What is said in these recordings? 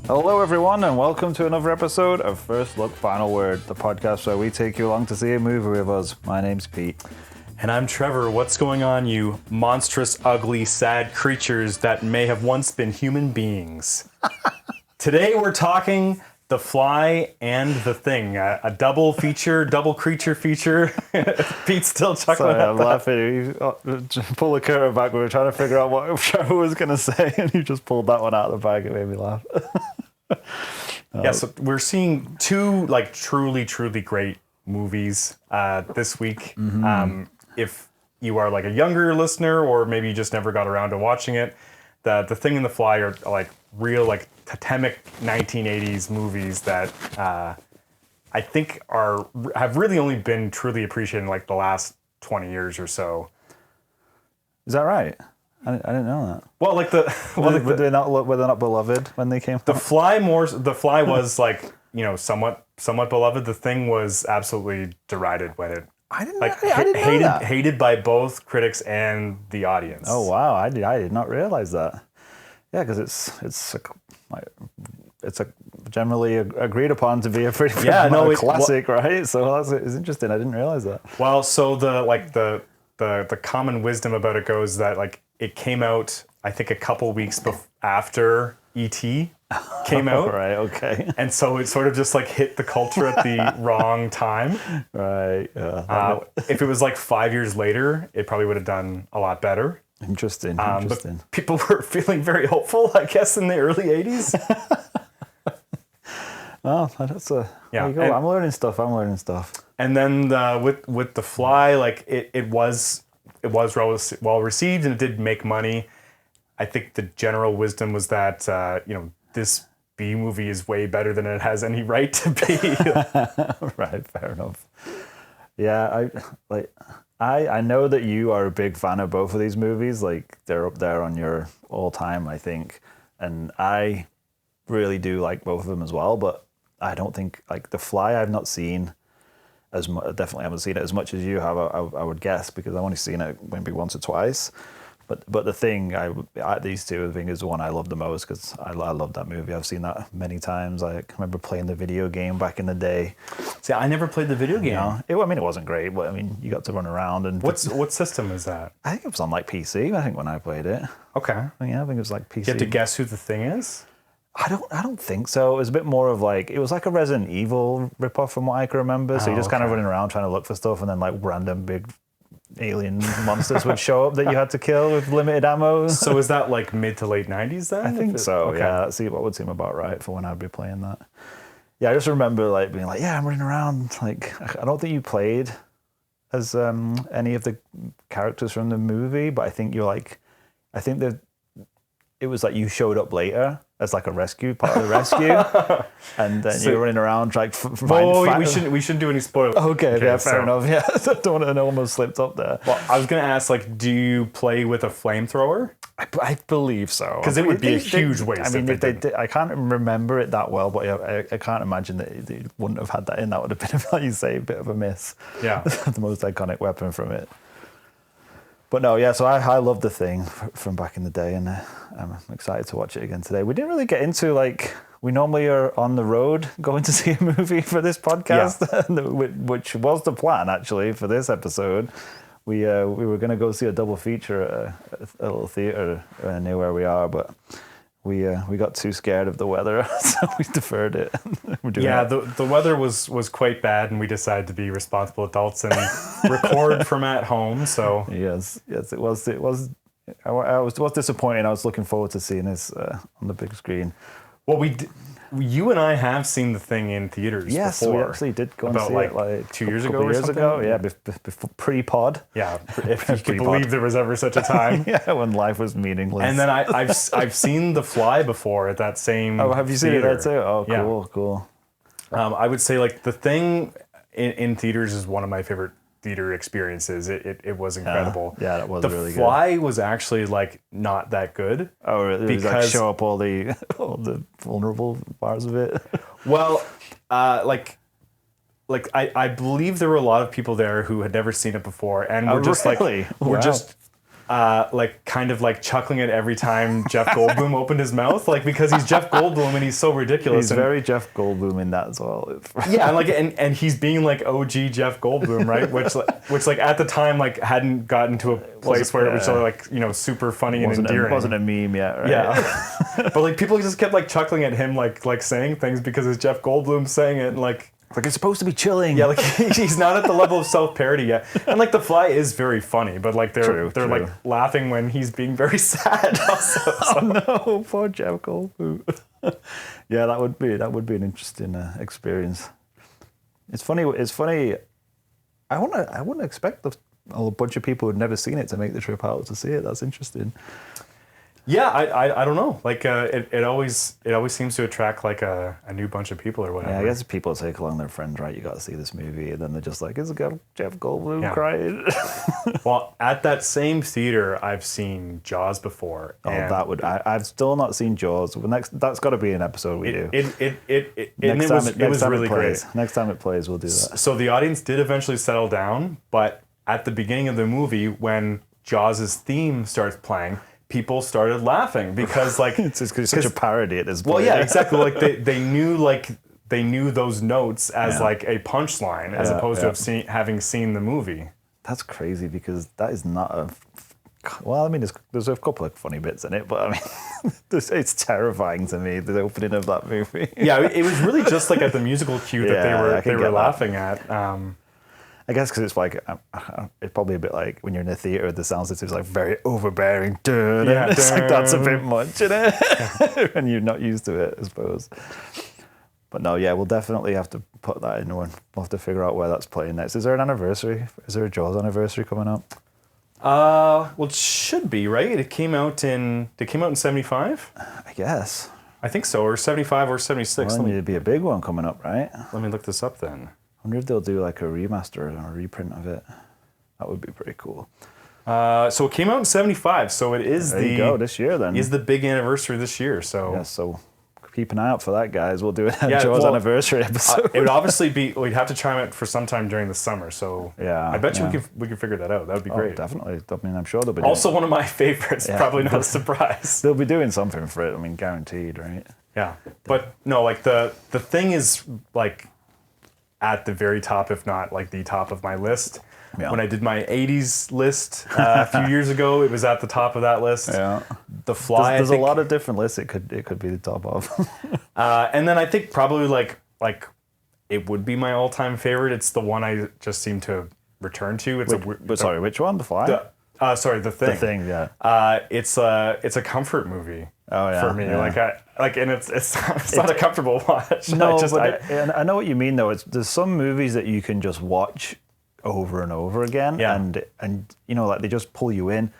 Hello, everyone, and welcome to another episode of First Look, Final Word, the podcast where we take you along to see a movie with us. My name's Pete. And I'm Trevor. What's going on, you monstrous, ugly, sad creatures that may have once been human beings? Today we're talking The Fly and The Thing, a double feature, double creature feature. Pete's still chuckling Sorry, at I'm that. laughing. Pull the curtain back. We were trying to figure out what Trevor was going to say, and you just pulled that one out of the bag. It made me laugh. Yeah, so we're seeing two truly great movies this week. If you are like a younger listener, or maybe you just never got around to watching it, the Thing and The Fly are like real totemic 1980s movies that I think have really only been truly appreciated in like the last 20 years or so. Is that right? I didn't know that. Well, Were they not beloved when they came? The Fly was somewhat beloved. The Thing was absolutely derided when it. I didn't know that. Hated by both critics and the audience. Oh wow, I did not realize that. Yeah, because it's a generally agreed upon to be a pretty classic, right? So it's interesting. I didn't realize that. Well, so the common wisdom about it goes that it came out, I think, a couple weeks after E.T. came out. Right, okay. And so it sort of just hit the culture at the wrong time. Right. If it was 5 years later, it probably would have done a lot better. Interesting. But people were feeling very hopeful, I guess, in the early 80s. Oh, that's there you go. I'm learning stuff. And then with The Fly, it was well received and it did make money. I think the general wisdom was that this B movie is way better than it has any right to be. Right, fair enough. Yeah, I know that you are a big fan of both of these movies. They're up there on your all time, I think, and I really do like both of them as well. But I don't think The Fly I've not seen as much. Definitely haven't seen it as much as you have. I would guess, because I've only seen it maybe once or twice. But The Thing, these two, I think, is the one I love the most, because I love that movie. I've seen that many times. I remember playing the video game back in the day. See, I never played the video game. It wasn't great, but you got to run around. And what system is that? I think it was on PC. I think when I played it. Okay. Yeah, I think it was PC. You have to guess who the Thing is? I don't think so. It was a bit more of it was like a Resident Evil ripoff from what I can remember. So you're just kind of running around trying to look for stuff, and then random big alien monsters would show up that you had to kill with limited ammo. So is that mid to late 90s then? I think so. Okay. Yeah, that's what would seem about right for when I'd be playing that. Yeah, I just remember being I'm running around. I don't think you played as any of the characters from the movie, but I think you're I think that it was you showed up later as a rescue, part of the rescue, and then you're running around trying to find... we shouldn't do any spoilers. Okay, yeah, fair enough. Yeah, I don't want to almost slipped up there. Well, I was going to ask, do you play with a flamethrower? I believe so. Because it would be a huge waste. I can't remember it that well, but I can't imagine that they wouldn't have had that in. That would have been, like you say, a bit of a miss. Yeah. The most iconic weapon from it. But no, yeah, so I love The Thing from back in the day, and I'm excited to watch it again today. We didn't really get into, we normally are on the road going to see a movie for this podcast, which was the plan, actually, for this episode. We were going to go see a double feature at a little theater near where we are, but we got too scared of the weather, so we deferred it. The weather was quite bad, and we decided to be responsible adults and record from at home. So yes, it was disappointing. I was looking forward to seeing this on the big screen. Well, you and I have seen The Thing in theaters before. Yes, we actually did go and see it 2 years ago or something. Yeah, before pre-pod. Yeah, if you could believe there was ever such a time. Yeah, when life was meaningless. And then I've seen The Fly before at that same. Oh, have you seen it there too? Oh, cool, yeah. Cool. I would say The Thing in theaters is one of my favorite theater experiences. It was incredible. Yeah, that was really good. The Fly was actually not that good. Oh, really? Because show up all the vulnerable parts of it. Well, I believe there were a lot of people there who had never seen it before, and were just really? we're Wow. just like kind of like chuckling at every time Jeff Goldblum opened his mouth, like because he's Jeff Goldblum and he's so ridiculous. He's very Jeff Goldblum in that as well. Yeah, and like and he's being like OG Jeff Goldblum, right? Which like at the time like hadn't gotten to a place where it was like, you know, super funny and endearing. It wasn't a meme yet, right? Yeah. But like people just kept like chuckling at him like saying things because it's Jeff Goldblum saying it, and like it's supposed to be chilling. Yeah, like he's not at the level of self-parody yet. And like The Fly is very funny, but like they're like laughing when he's being very sad also. So. Oh no, poor Jeff Goldblum. Yeah, that would be an interesting experience. It's funny. I wouldn't expect a bunch of people who'd never seen it to make the trip out to see it. That's interesting. Yeah, I don't know. Like it always seems to attract like a new bunch of people or whatever. Yeah, I guess people take along their friends, right? You got to see this movie, and then they're just like, "Is it got Jeff Goldblum crying?" Well, at that same theater, I've seen Jaws before. Oh, that would I've still not seen Jaws. That's got to be an episode we do. It was really great. Next time it plays, we'll do that. So the audience did eventually settle down, but at the beginning of the movie, when Jaws' theme starts playing, people started laughing because like it's such a parody at this point. Well, yeah, exactly. Like they knew those notes as like a punchline as opposed to having seen the movie. That's crazy because that is not a. Well, I mean, there's a couple of funny bits in it, but I mean, it's terrifying to me, the opening of that movie. Yeah, it was really just like at the musical cue that they were laughing at. I guess because it's like, it's probably a bit like when you're in a theater with the sound system, it's like very overbearing. It's like that's a bit much, you know? And you're not used to it, I suppose. But no, yeah, we'll definitely have to put that in one. We'll have to figure out where that's playing next. Is there an anniversary? Is there a Jaws anniversary coming up? Well, it should be, right? Did it came out in 75? I guess. I think so, or 75 or 76. Well, it'd be a big one coming up, right? Let me look this up then. I wonder if they'll do like a remaster or a reprint of it. That would be pretty cool. So it came out in 75, so it is there you go, this year then. Is the big anniversary this year, so. Yeah, so keep an eye out for that, guys. We'll do a Jaws anniversary episode. It would obviously be, we'd have to chime it for sometime during the summer, so yeah, I bet you we can figure that out. That would be great. Definitely. I mean, I'm sure they'll be also one of my favorites, probably not a surprise. They'll be doing something for it, I mean, guaranteed, right? Yeah, but no, like the thing is like at the very top, if not like the top of my list. Yeah. When I did my 80s list a few years ago, it was at the top of that list. Yeah. The Fly. There's a lot of different lists it could be the top of. And then I think probably like it would be my all-time favorite. It's the one I just seem to return to. It's sorry, which one? The Fly? The Thing. The Thing, yeah. It's a comfort movie. Oh yeah. For me, yeah. and it's not a comfortable watch. No, I know what you mean though. There's some movies that you can just watch over and over again, and you know, like they just pull you in.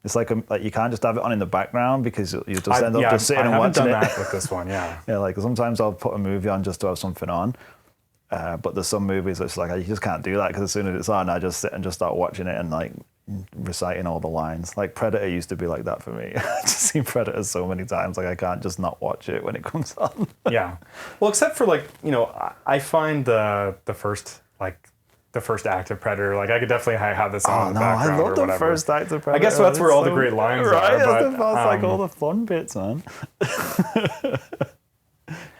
It's like you can't just have it on in the background because you just end up just sitting and watching it. I haven't done that with this one, yeah. Yeah, like sometimes I'll put a movie on just to have something on, but there's some movies that's like you just can't do that because as soon as it's on, I just sit and just start watching it and like reciting all the lines. Like Predator used to be like that for me. I've just seen Predator so many times, like I can't just not watch it when it comes on. Yeah, well, except for like, you know, I find the first act of Predator, like I could definitely have this on in the background. I love the first act of Predator. I guess that's where all the great lines are. Right, but, that's like all the fun bits, man.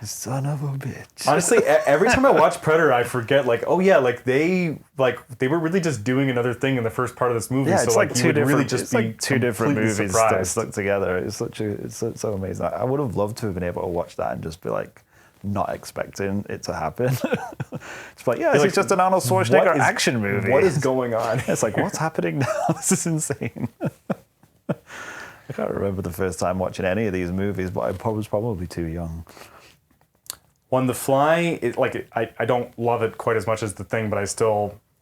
Son of a bitch. Honestly, every time I watch Predator, I forget like, oh yeah, like they were really just doing another thing in the first part of this movie. Yeah, so it's like two different. Really just it's like two different movies stuck together. It's so amazing. I would have loved to have been able to watch that and just be like, not expecting it to happen. It's like, it's just an Arnold Schwarzenegger action movie. What is going on? It's like, what's happening now? This is insane. I can't remember the first time watching any of these movies, but I was probably too young. On The Fly, I don't love it quite as much as The Thing, but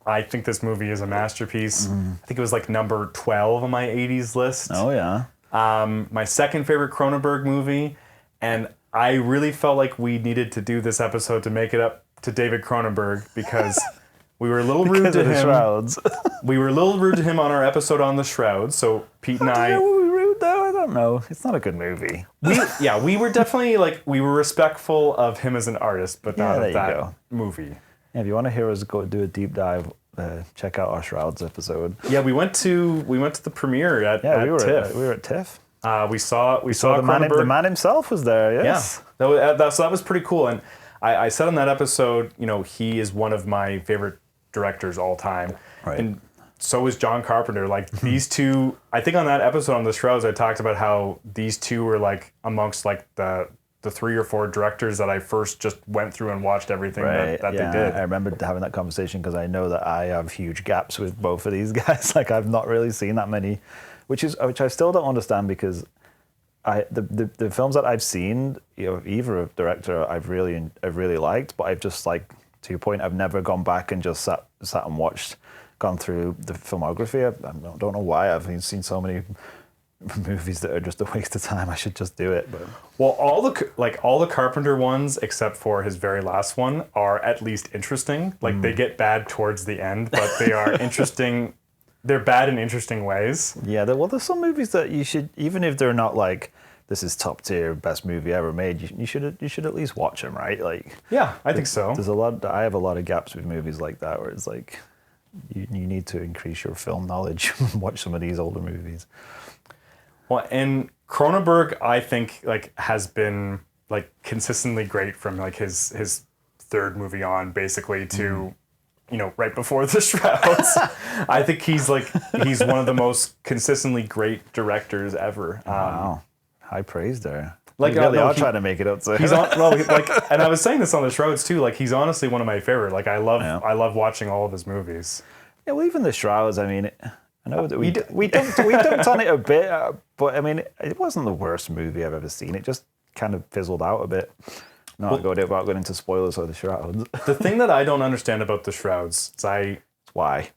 I think this movie is a masterpiece. I think it was like number 12 on my 80s list. Oh yeah. My second favorite Cronenberg movie, and I really felt like we needed to do this episode to make it up to David Cronenberg because we were a little rude to him. Shrouds. We were a little rude to him on our episode on the Shrouds. So Pete and I. Were we rude though? I don't know. It's not a good movie. We were definitely we were respectful of him as an artist, but not of that movie. Yeah, if you want to hear us go do a deep dive check out our Shrouds episode. Yeah, we went to the premiere at TIFF. We were at TIFF. We saw the man himself was there. Yes. Yeah, that was pretty cool. And I said on that episode, he is one of my favorite directors all time. Right. And so is John Carpenter. Like these two, I think on that episode on the Shrouds, I talked about how these two were like amongst like the 3 or 4 directors that I first just went through and watched everything that they did. I remember having that conversation because I know that I have huge gaps with both of these guys. Like I've not really seen that many, which I still don't understand because the films that I've seen, either a director I've really liked, but I've just like, to your point, I've never gone back and just sat and gone through the filmography. I don't know why. I've seen so many movies that are just a waste of time. I should just do it. But well, all the Carpenter ones except for his very last one are at least interesting. Like they get bad towards the end, but they are interesting. They're bad in interesting ways. Yeah, there's some movies that you should, even if they're not like this is top tier best movie ever made, you should at least watch them, right? Like yeah, I think so. I have a lot of gaps with movies like that where it's like you need to increase your film knowledge and watch some of these older movies. Well, and Cronenberg, I think, like has been like consistently great from like his third movie on, basically to right before the Shrouds. I think he's one of the most consistently great directors ever. Wow, high praise there. Like really are trying to make it up to. He's and I was saying this on the Shrouds too. Like he's honestly one of my favorite. Like I love watching all of his movies. Yeah, well, even the Shrouds. I mean, I know that we dumped on it a bit, but I mean, it wasn't the worst movie I've ever seen. It just kind of fizzled out a bit. Not about going into spoilers of the Shrouds. The thing that I don't understand about the Shrouds is why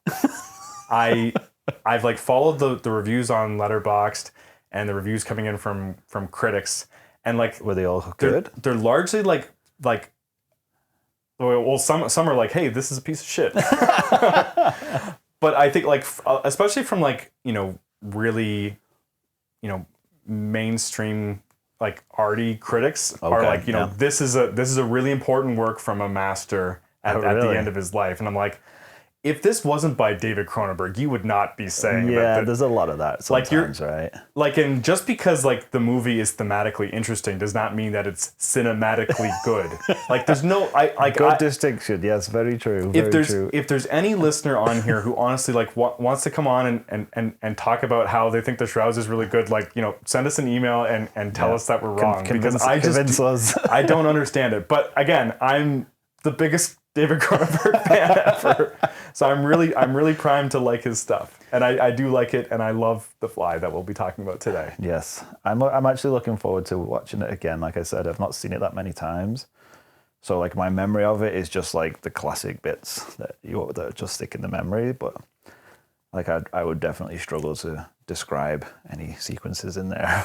I've like followed the reviews on Letterboxd and the reviews coming in from critics, and like were they all good? They're largely like well, some are like, hey, this is a piece of shit. But I think like especially from like really mainstream like arty critics are like this is a really important work from a master at the end of his life, and I'm like, if this wasn't by David Cronenberg, you would not be saying that. Yeah, there's a lot of that sometimes, right? Like, and just because like the movie is thematically interesting does not mean that it's cinematically good. Like, there's no good distinction. Yes, very true. If there's any listener on here who honestly like wants to come on and talk about how they think the Shrouds is really good, like send us an email and tell us that we're wrong, because I don't understand it. But again, I'm the biggest David Cronenberg fan ever, so I'm really primed to like his stuff, and I do like it, and I love The Fly that we'll be talking about today. Yes, I'm actually looking forward to watching it again. Like I said, I've not seen it that many times, so like my memory of it is just like the classic bits that just stick in the memory. But like I would definitely struggle to describe any sequences in there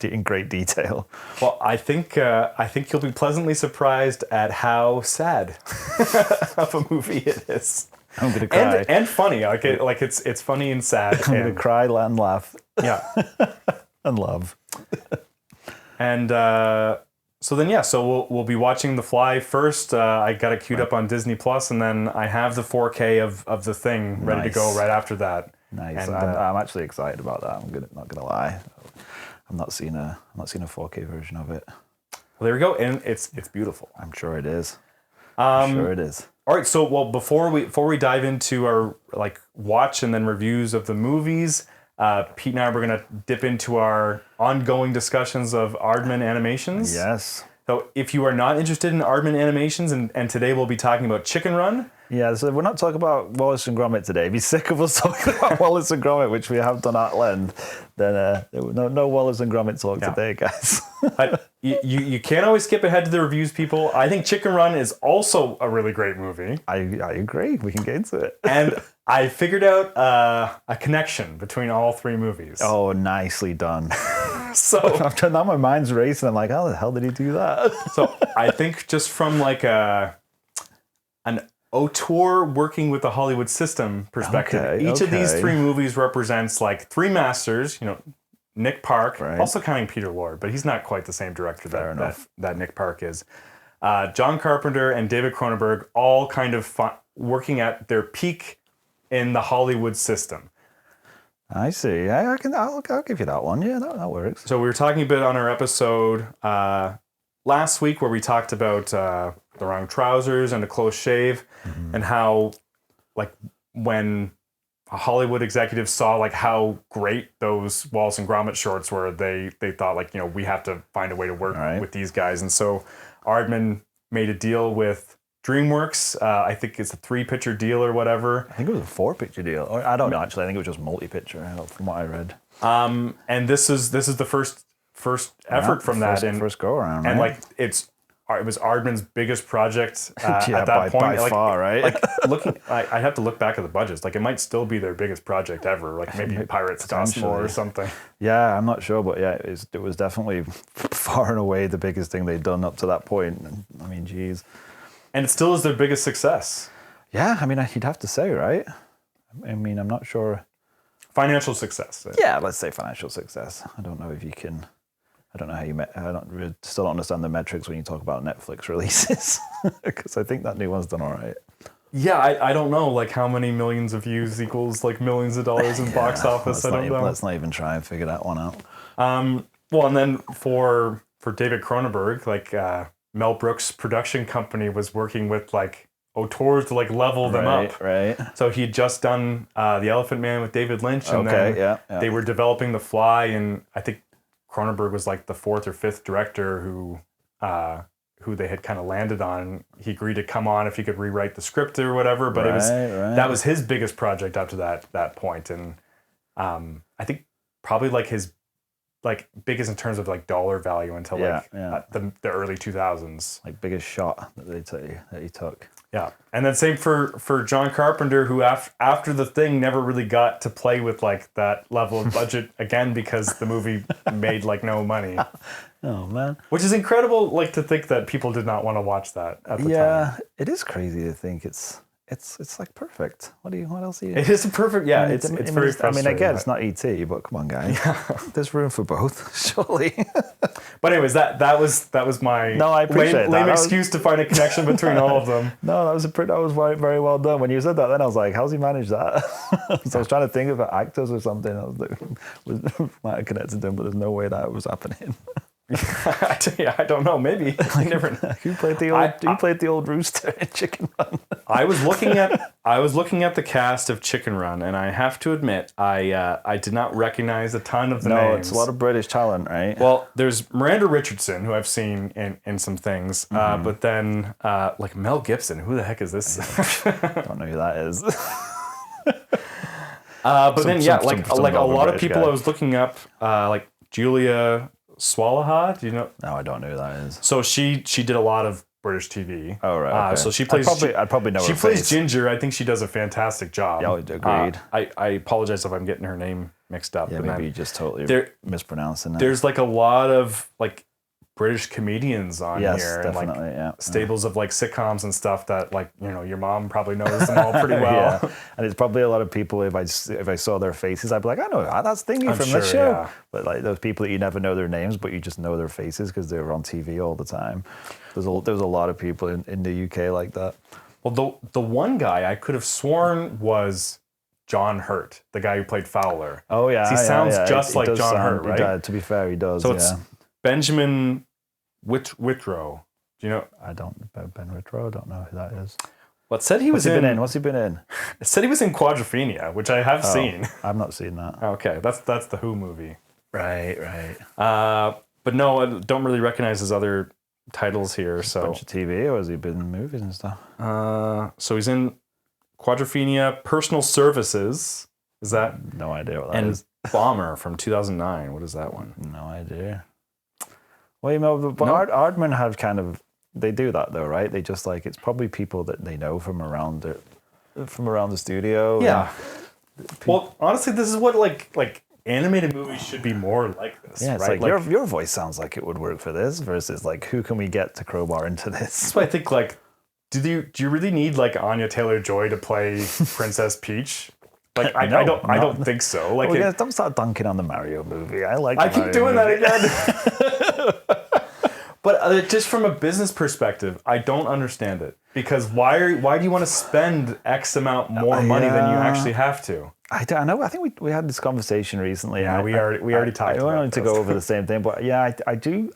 in great detail. Well, I think you'll be pleasantly surprised at how sad of a movie it is. I'm gonna cry and funny. Like it's funny and sad. I'm gonna cry and laugh. Yeah, and love. And so we'll be watching The Fly first. I got it queued up on Disney Plus, and then I have the 4K of The Thing ready to go right after that. Nice. And, I'm actually excited about that. Not gonna lie. I'm not seeing a 4K version of it. Well, there we go, and it's beautiful. I'm sure it is. Sure it is. All right. So before we dive into our like watch and then reviews of the movies, Pete and I we're gonna dip into our ongoing discussions of Aardman Animations. Yes. So if you are not interested in Aardman Animations, and today we'll be talking about Chicken Run. Yeah, so we're not talking about Wallace and Gromit today. If you're sick of us talking about Wallace and Gromit, which we have done at length, then no Wallace and Gromit talk today, guys. You can't always skip ahead to the reviews, people. I think Chicken Run is also a really great movie. I agree. We can get into it. And I figured out a connection between all 3 movies. Oh, nicely done. So after now, my mind's racing. I'm like, how the hell did he do that? So I think just from like an auteur working with the Hollywood system perspective, each of these 3 movies represents like 3 masters. Nick Park, also counting Peter Lord, but he's not quite the same director that Nick Park is. John Carpenter and David Cronenberg all kind of working at their peak in the Hollywood system. I see. I'll give you that one. Yeah, that works. So we were talking a bit on our episode last week where we talked about the wrong trousers and a close shave, and how like when a Hollywood executive saw like how great those Wallace and Gromit shorts were, they thought like, we have to find a way to work with these guys. And so Aardman made a deal with DreamWorks. I think it's a 3-picture deal or whatever. I think it was a 4-picture deal. Or, I don't know, actually. I think it was just multi-picture from what I read. And this is the first effort from that. And first go around, right? And like it was Aardman's biggest project at that point. By far, right? Like I'd have to look back at the budgets. Like it might still be their biggest project ever. Like maybe Pirates cost more or something. Yeah, I'm not sure, but yeah, it was definitely far and away the biggest thing they'd done up to that point. And, I mean, geez. And it still is their biggest success. Yeah, I mean, you'd have to say, right? I mean, I'm not sure. Financial success. Yeah, let's say financial success. I don't know if you can. I don't know how still don't understand the metrics when you talk about Netflix releases, because I think that new one's done all right. Yeah, I don't know like how many millions of views equals like millions of dollars in box office. I don't know. Let's not even try and figure that one out. Well, and then for David Cronenberg, like Mel Brooks' production company was working with like auteurs to like level them up. Right. So he'd just done The Elephant Man with David Lynch, and then they were developing The Fly, and I think Cronenberg was like the 4th or 5th director who they had kind of landed on. He agreed to come on if he could rewrite the script or whatever, but that was his biggest project up to that point. And I think probably like his like biggest in terms of like dollar value until the early 2000s. Like biggest shot that he took. Yeah. And then same for John Carpenter, who after The Thing never really got to play with like that level of budget again because the movie made like no money. Oh man. Which is incredible, like to think that people did not want to watch that at the time. Yeah, it is crazy to think it's like perfect. What else are you? It is a perfect. Yeah, it's very frustrating. I mean, again, it's not E.T., but come on, guys. Yeah. There's room for both, surely. But anyways, that was my I appreciate lame excuse to find a connection between all of them. No, that was very, very well done. When you said that, then I was like, how's he managed that? So I was trying to think about actors or something. I was like, might have connected them, but there's no way that was happening. I don't know. Maybe you never know. Who played the old rooster in Chicken Run? I was looking at the cast of Chicken Run, and I have to admit, I did not recognize a ton of the names. No, it's a lot of British talent, right? Well, there's Miranda Richardson, who I've seen in some things, but then like Mel Gibson. Who the heck is this? Don't know who that is. But then a lot of people I was looking up, like Julia Swalaha, do you know? No, I don't know who that is. So she did a lot of British TV. Oh right. Okay. So she plays. I'd probably know. She her plays face. Ginger. I think she does a fantastic job. Yeah, agreed. I apologize if I'm getting her name mixed up. Yeah, maybe you just totally mispronouncing it. There's like a lot of like British comedians on here, definitely, and like stables of like sitcoms and stuff that like your mom probably knows them all pretty well. Yeah. And it's probably a lot of people. If I saw their faces, I'd be like, I know that's Thingy from sure, this show. Yeah. But like those people that you never know their names, but you just know their faces because they were on TV all the time. There's a lot of people in the UK like that. Well, the one guy I could have sworn was John Hurt, the guy who played Fowler. Oh yeah, he sounds just like John Hurt, right? To be fair, he does. So it's Benjamin Whitrow. Do you know? I don't. Ben Whitrow. I don't know who that is. Well, it said he was in. What's he been in? It said he was in Quadrophenia, which I have seen. I've not seen that. Okay, that's the Who movie. Right. But no, I don't really recognize his other titles here. So a bunch of TV, or has he been in movies and stuff? So he's in Quadrophenia, Personal Services. Is that? No idea what that is. Bomber from 2009. What is that one? No idea. Well, but Aardman have kind of, they do that though, right? They just like, it's probably people that they know from around the studio. Yeah. Well, honestly, this is what like animated movies should be more like this. Yeah, it's right? like your voice sounds like it would work for this versus like, who can we get to crowbar into this? That's why I think like, do you really need like Anya Taylor-Joy to play Princess Peach? Like I don't think so. Like don't start dunking on the Mario movie. I keep doing that again. But just from a business perspective, I don't understand it. Because why do you want to spend X amount more money than you actually have to? I don't know. I think we had this conversation recently. Yeah, we already talked about it. I wanted to go over the same thing, but yeah, I do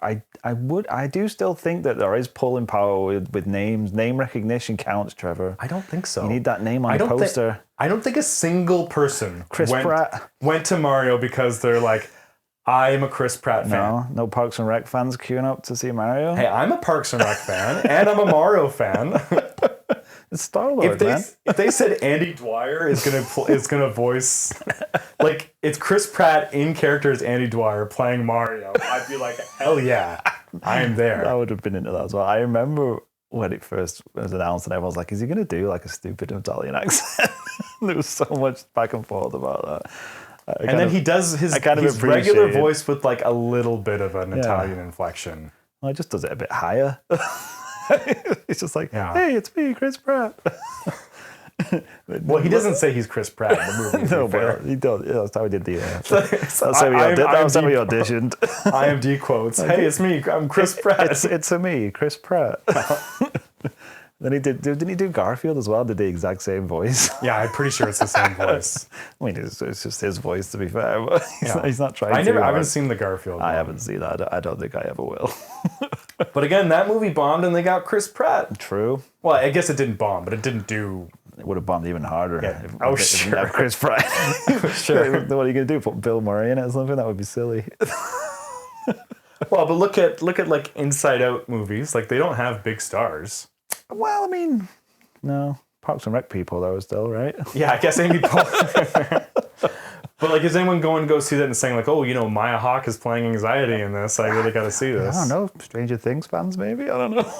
still think that there is pulling power with names. Name recognition counts, Trevor. I don't think so. You need that name on the poster. I don't think a single person Pratt went to Mario because they're like, I am a Chris Pratt fan. No Parks and Rec fans queuing up to see Mario. Hey, I'm a Parks and Rec fan, and I'm a Mario fan. It's Star-Lord, man. If they said Andy Dwyer is gonna voice, like, it's Chris Pratt in character as Andy Dwyer playing Mario, I'd be like, hell yeah, I am there. I would have been into that as well. I remember when it first was announced, and everyone was like, "Is he gonna do like a stupid Italian accent?" There was so much back and forth about that. And then he does his regular voice with like a little bit of an Italian inflection. Well, he just does it a bit higher. It's just like, hey, it's me, Chris Pratt. Well, he doesn't say he's Chris Pratt in the movie. No, but he does. Yeah, that's how he did the. That's how he auditioned. IMD quotes. Hey, it's me. I'm Chris Pratt. It's me, Chris Pratt. Then he didn't he do Garfield as well? Did the exact same voice? Yeah, I'm pretty sure it's the same voice. I mean, it's just his voice, to be fair. But he's not trying I haven't seen the Garfield. I haven't seen that. I don't think I ever will. But again, that movie bombed, and they got Chris Pratt. True. Well, I guess it didn't bomb, but it didn't do. It would have bombed even harder. Yeah. If you have Chris Pratt. Sure. What are you gonna do? Put Bill Murray in it or something? That would be silly. Well, but look at like Inside Out movies. Like, they don't have big stars. Well, I mean, no. Parks and Rec people, though, still, right? Yeah, I guess Amy Poehler. But, like, is anyone going to go see that and saying, like, oh, Maya Hawke is playing anxiety in this. I really got to see this. I don't know. Stranger Things fans, maybe? I don't know.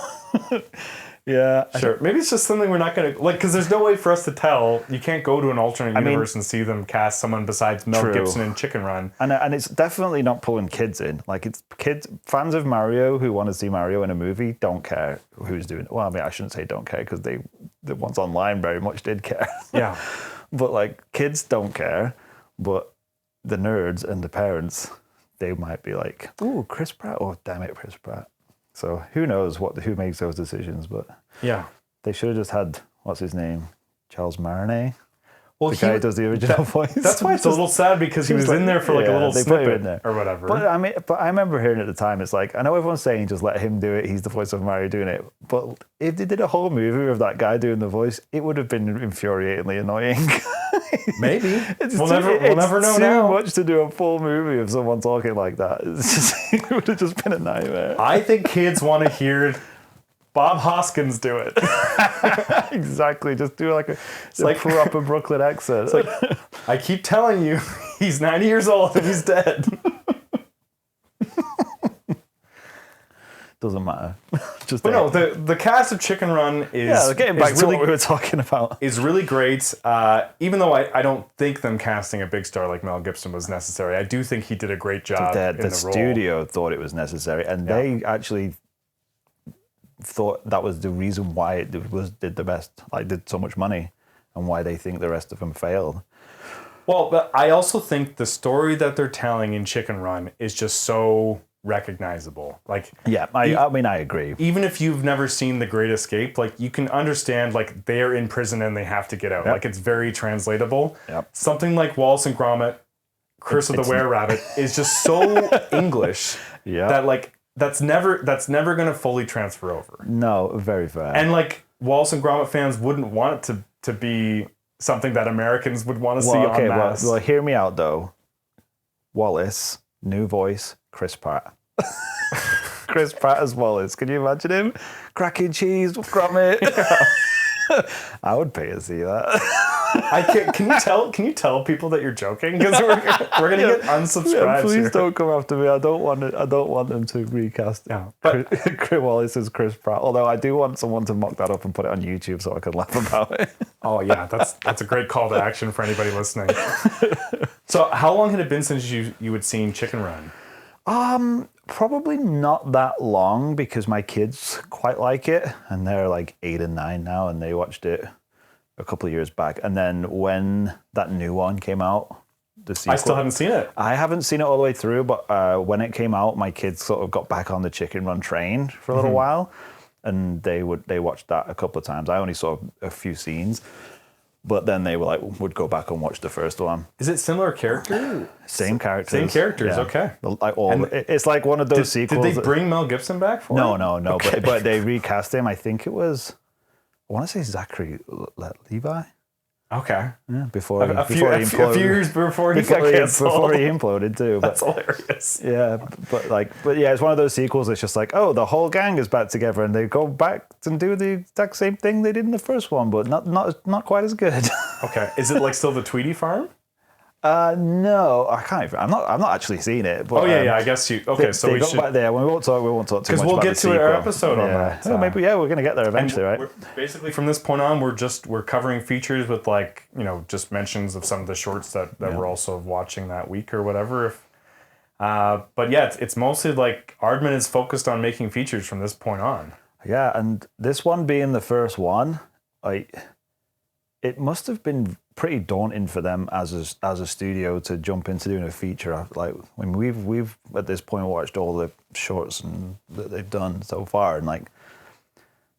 Yeah. Sure. Maybe it's just something we're not going to... Like, because there's no way for us to tell. You can't go to an alternate universe and see them cast someone besides Mel Gibson in Chicken Run. And it's definitely not pulling kids in. Like, it's kids... Fans of Mario who want to see Mario in a movie don't care who's doing it. Well, I mean, I shouldn't say don't care, because the ones online very much did care. Yeah. But, like, kids don't care. But the nerds and the parents, they might be like, ooh, Chris Pratt. Oh, damn it, Chris Pratt. So who knows who makes those decisions, but yeah, they should have just had, what's his name? Charles Martinet? Well, the guy who does the original voice. That's why it's a little sad, because he was in there for like a little snippet or whatever. But I remember hearing at the time, it's like, I know everyone's saying just let him do it, he's the voice of Mario doing it, but if they did a whole movie of that guy doing the voice, it would have been infuriatingly annoying. Maybe. We'll never know now. It's too much to do a full movie of someone talking like that. It would have just been a nightmare. I think kids want to hear Bob Hoskins do it. Exactly. Just do like a proper Brooklyn accent. It's like, I keep telling you, he's 90 years old and he's dead. Doesn't matter. But no, the cast of Chicken Run is getting back to what we were talking about. Is really great. Even though I don't think them casting a big star like Mel Gibson was necessary, I do think he did a great job. The studio thought it was necessary, and they actually thought that was the reason why it did the best, like did so much money, and why they think the rest of them failed. Well, but I also think the story that they're telling in Chicken Run is just so recognizable. Like, yeah, I mean, I agree. Even if you've never seen The Great Escape, like, you can understand, like, they're in prison and they have to get out. Yep. Like, it's very translatable. Yep. Something like Wallace and Gromit, Curse of the Were-Rabbit is just so English that, like, that's never going to fully transfer over. No, very fair. And, like, Wallace and Gromit fans wouldn't want it to be something that Americans would want to see en masse. Well, hear me out, though. Wallace, new voice, Chris Pratt. Chris Pratt as Wallace. Can you imagine him? Cracking cheese, Gromit. I would pay to see that. Can you tell people that you're joking? Because we're gonna get unsubscribed. Please don't come after me. I don't want them to recast. Yeah, but Chris Wallace as Chris Pratt. Although I do want someone to mock that up and put it on YouTube so I can laugh about it. Oh yeah, that's a great call to action for anybody listening. So how long had it been since you had seen Chicken Run? Probably not that long, because my kids quite like it, and they're like 8 and 9 now, and they watched it a couple of years back. And then when that new one came out, the sequel. I still haven't seen it. I haven't seen it all the way through, but when it came out, my kids sort of got back on the Chicken Run train for a little while, and they watched that a couple of times. I only saw a few scenes, but then they would go back and watch the first one. Is it similar character? Same characters. Same characters. Yeah. Okay. It's like one of those sequels. Did they bring Mel Gibson back for it? No. Okay. But they recast him. I think it was. I want to say Zachary Levi. Okay. Yeah, a few years before he got canceled. Before he imploded too. That's hilarious. Yeah, but yeah, it's one of those sequels that's just like, oh, the whole gang is back together and they go back and do the exact same thing they did in the first one, but not quite as good. Okay. Is it like still the Tweety Farm? No, I can't even. I'm not actually seeing it. But, yeah. I guess you. Okay, so we should. Back there. We won't talk too much about the sequel. Because we'll get to our episode on that. Oh, maybe we're going to get there eventually, right? Basically, from this point on, we're covering features with just mentions of some of the shorts that we're also watching that week or whatever. But yeah, it's mostly like Aardman is focused on making features from this point on. Yeah, and this one being the first one, it must have been pretty daunting for them as a studio to jump into doing a feature. Like, I mean, we've at this point watched all the shorts that they've done so far, and like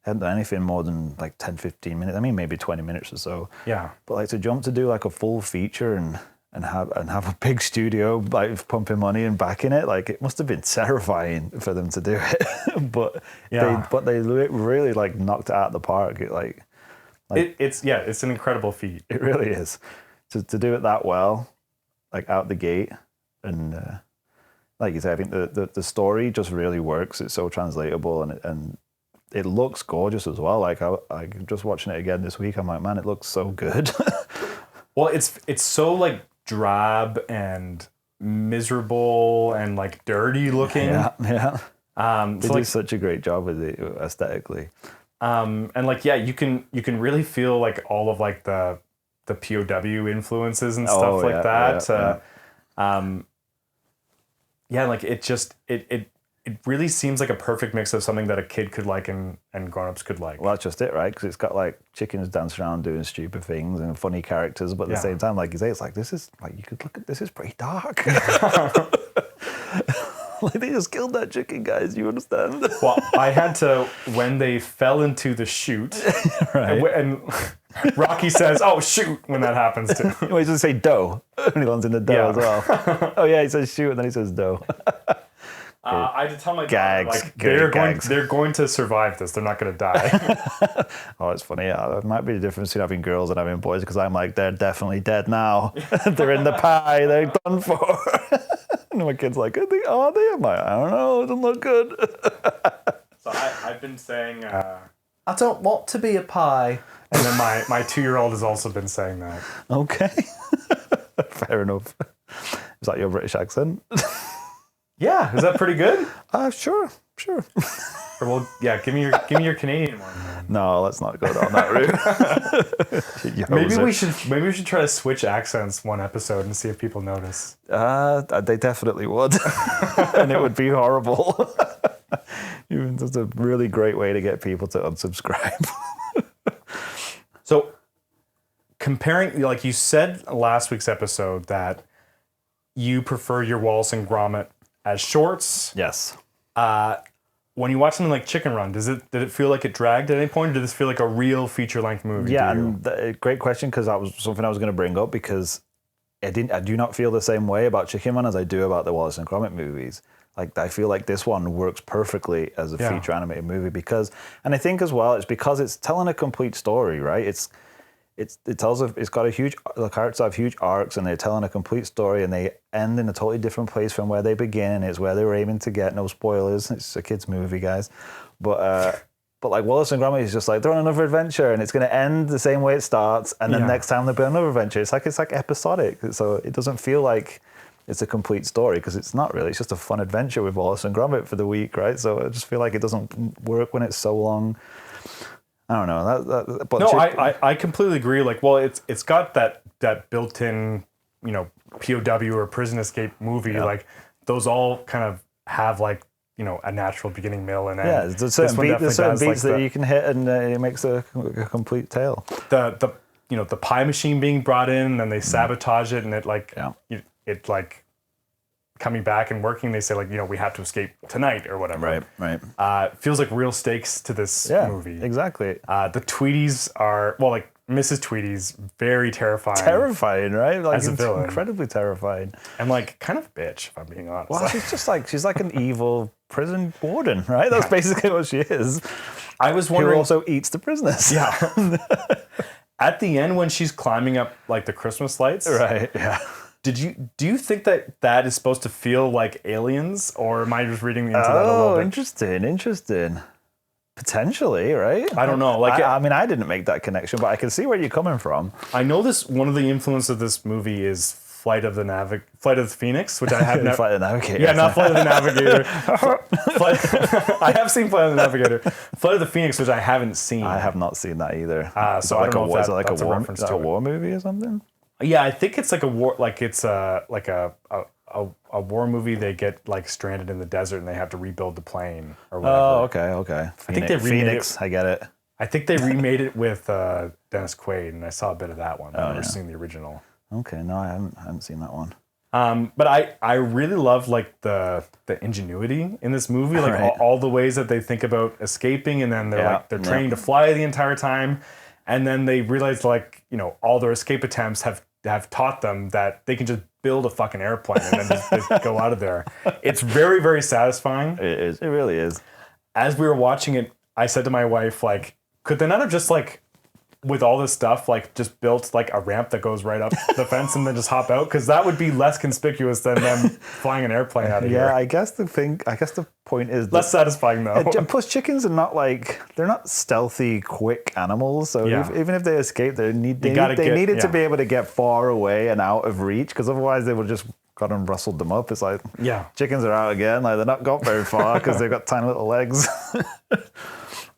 hadn't done anything more than like 10, 15 minutes. I mean, maybe 20 minutes or so. Yeah. But like to jump to do like a full feature and have a big studio like pumping money and backing it, like it must have been terrifying for them to do it. But they really like knocked it out of the park. It's an incredible feat. It really is. To do it that well, like out the gate, and like you said, I think the story just really works. It's so translatable, and it looks gorgeous as well. Like I just watching it again this week, I'm like, man, it looks so good. Well, it's so like drab and miserable and like dirty looking. Yeah. They do like, such a great job with it aesthetically. And like, yeah, you can really feel like all of like the POW influences and stuff like that. Like it really seems like a perfect mix of something that a kid could like and grown-ups could like. Well, that's just it, right? Because it's got like chickens dancing around doing stupid things and funny characters, but at the same time, like you say, it's like, this is like, you could look at this is pretty dark. Like they just killed that chicken, guys. You understand? Well, I had to, when they fell into the chute, right? And Rocky says, "Oh shoot!" when that happens too. He doesn't say dough when he lands in the dough as well. Oh yeah, he says shoot and then he says dough. I had to tell my daughter, like they're going to survive this. They're not going to die. Oh, it's funny. Yeah, it might be the difference between having girls and having boys, because I'm like, they're definitely dead now. They're in the pie. They're done for. And my kid's like, are they? I'm like, I don't know. It doesn't look good. So I've been saying, I don't want to be a pie. And then my 2-year-old has also been saying that. Okay. Fair enough. Is that your British accent? Yeah. Is that pretty good? Sure. Or well, yeah. Give me your Canadian one. Man. No, let's not go down that route. Maybe we should try to switch accents one episode and see if people notice. They definitely would, and it would be horrible. It's a really great way to get people to unsubscribe. So, comparing, like you said last week's episode, that you prefer your Wallace and Gromit as shorts. Yes. When you watch something like Chicken Run, did it feel like it dragged at any point, or did this feel like a real feature-length movie? Yeah, and great question, because that was something I was going to bring up, because I do not feel the same way about Chicken Run as I do about the Wallace and Gromit movies. Like, I feel like this one works perfectly as a feature animated movie because, and I think as well, it's because it's telling a complete story, right? The characters have huge arcs, and they're telling a complete story, and they end in a totally different place from where they begin, and it's where they were aiming to get. No spoilers, it's a kid's movie, guys. But like Wallace and Gromit is just like, they're on another adventure, and it's going to end the same way it starts, and then next time they'll be on another adventure. It's like episodic, so it doesn't feel like it's a complete story, because it's not really. It's just a fun adventure with Wallace and Gromit for the week, right? So I just feel like it doesn't work when it's so long. I don't know. I completely agree. Like, well, it's got that built-in, POW or prison escape movie. Yeah. Like, those all kind of have like, a natural beginning, middle, and end. Yeah, there's certain beats that you can hit, and it makes a complete tale. The the pie machine being brought in, and then they sabotage it, and it like it like coming back and working. They say like we have to escape tonight or whatever. Right. Feels like real stakes to this movie. Exactly. The Tweedies are like Mrs. Tweedy's very terrifying. Terrifying, right? Like as a villain. Incredibly terrifying. And like kind of a bitch, if I'm being honest. Well, she's like an evil prison warden, right? That's basically what she is. I was wondering. Who also eats the prisoners. Yeah. At the end when she's climbing up like the Christmas lights. Right. Yeah. Do you think that is supposed to feel like aliens, or am I just reading into that a little bit? Interesting. Potentially, right? I don't know. Like, I mean, I didn't make that connection, but I can see where you're coming from. I know one of the influences of this movie is Flight of the Phoenix, which I have never. Flight of the Navigator. Yeah, not Flight of the Navigator. I have seen Flight of the Navigator. Flight of the Phoenix, which I haven't seen. I have not seen that either. So I don't know if that's a war, reference to a war movie or something. Yeah, I think it's like a war. Like it's like a war movie. They get like stranded in the desert and they have to rebuild the plane or whatever. Oh, okay. I think they remade Phoenix. I get it. I think they remade it with Dennis Quaid, and I saw a bit of that one. I've never seen the original. Okay, no, I haven't seen that one. But I really love like the ingenuity in this movie, like all the ways that they think about escaping, and then they're training to fly the entire time, and then they realize like all their escape attempts have taught them that they can just build a fucking airplane and then just go out of there. It's very, very satisfying. It is. It really is. As we were watching it, I said to my wife, like, could they not have just like, with all this stuff, like just built like a ramp that goes right up the fence and then just hop out? Because that would be less conspicuous than them flying an airplane out of here. Yeah, I guess the point is less satisfying though. And plus, chickens are not they're not stealthy, quick animals. So even if they escape, they needed to be able to get far away and out of reach, because otherwise they would just got and rustled them up. It's like chickens are out again. Like they're not got very far because they've got tiny little legs.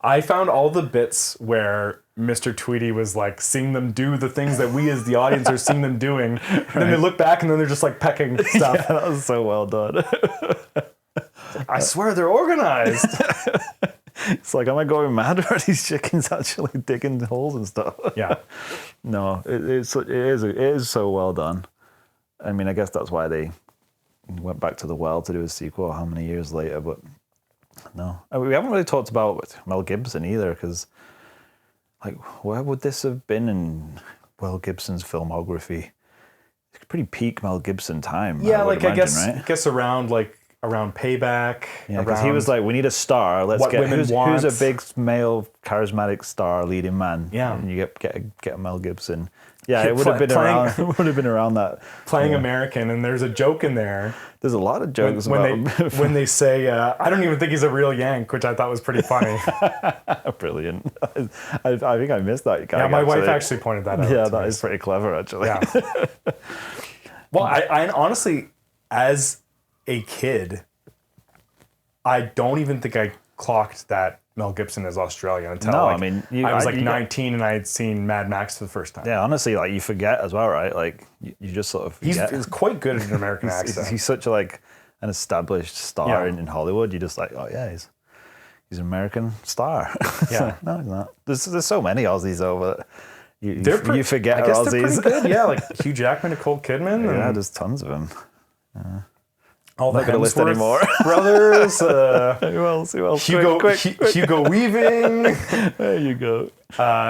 I found all the bits where Mr. Tweedy was like seeing them do the things that we as the audience are seeing them doing. And then they look back and then they're just like pecking stuff. Yeah, that was so well done. I swear they're organized. It's like, am I going mad, or are these chickens actually digging holes and stuff? Yeah. No, it is so well done. I mean, I guess that's why they went back to the well to do a sequel how many years later, but no. We haven't really talked about Mel Gibson either, because like, where would this have been in Mel Gibson's filmography? It's pretty peak Mel Gibson time. Yeah, I guess around Payback. Yeah, because he was like, we need a star. Let's get who's a big male charismatic star leading man. Yeah, and you get a Mel Gibson. Yeah, it would have been around. It would have been around that. Playing American, and there's a joke in there. There's a lot of jokes when they say, "I don't even think he's a real Yank," which I thought was pretty funny. Brilliant. I think I missed that. Yeah, my wife actually pointed that out. Yeah, that is pretty clever, actually. Yeah. Well, I honestly, as a kid, I don't even think I clocked that Mel Gibson is Australian until I was 19 and I had seen Mad Max for the first time. Yeah, honestly, like you forget as well, right? Like you just sort of forget. He's quite good at an American accent. He's such an established star in Hollywood. You're just like, oh yeah, he's an American star. Yeah. No, he's not. There's so many Aussies over. You forget I guess Aussies. They're pretty good. Yeah, like Hugh Jackman, Nicole Kidman. Yeah, there's tons of them. All the list anymore. brothers. Who else? Hugo Weaving. There you go.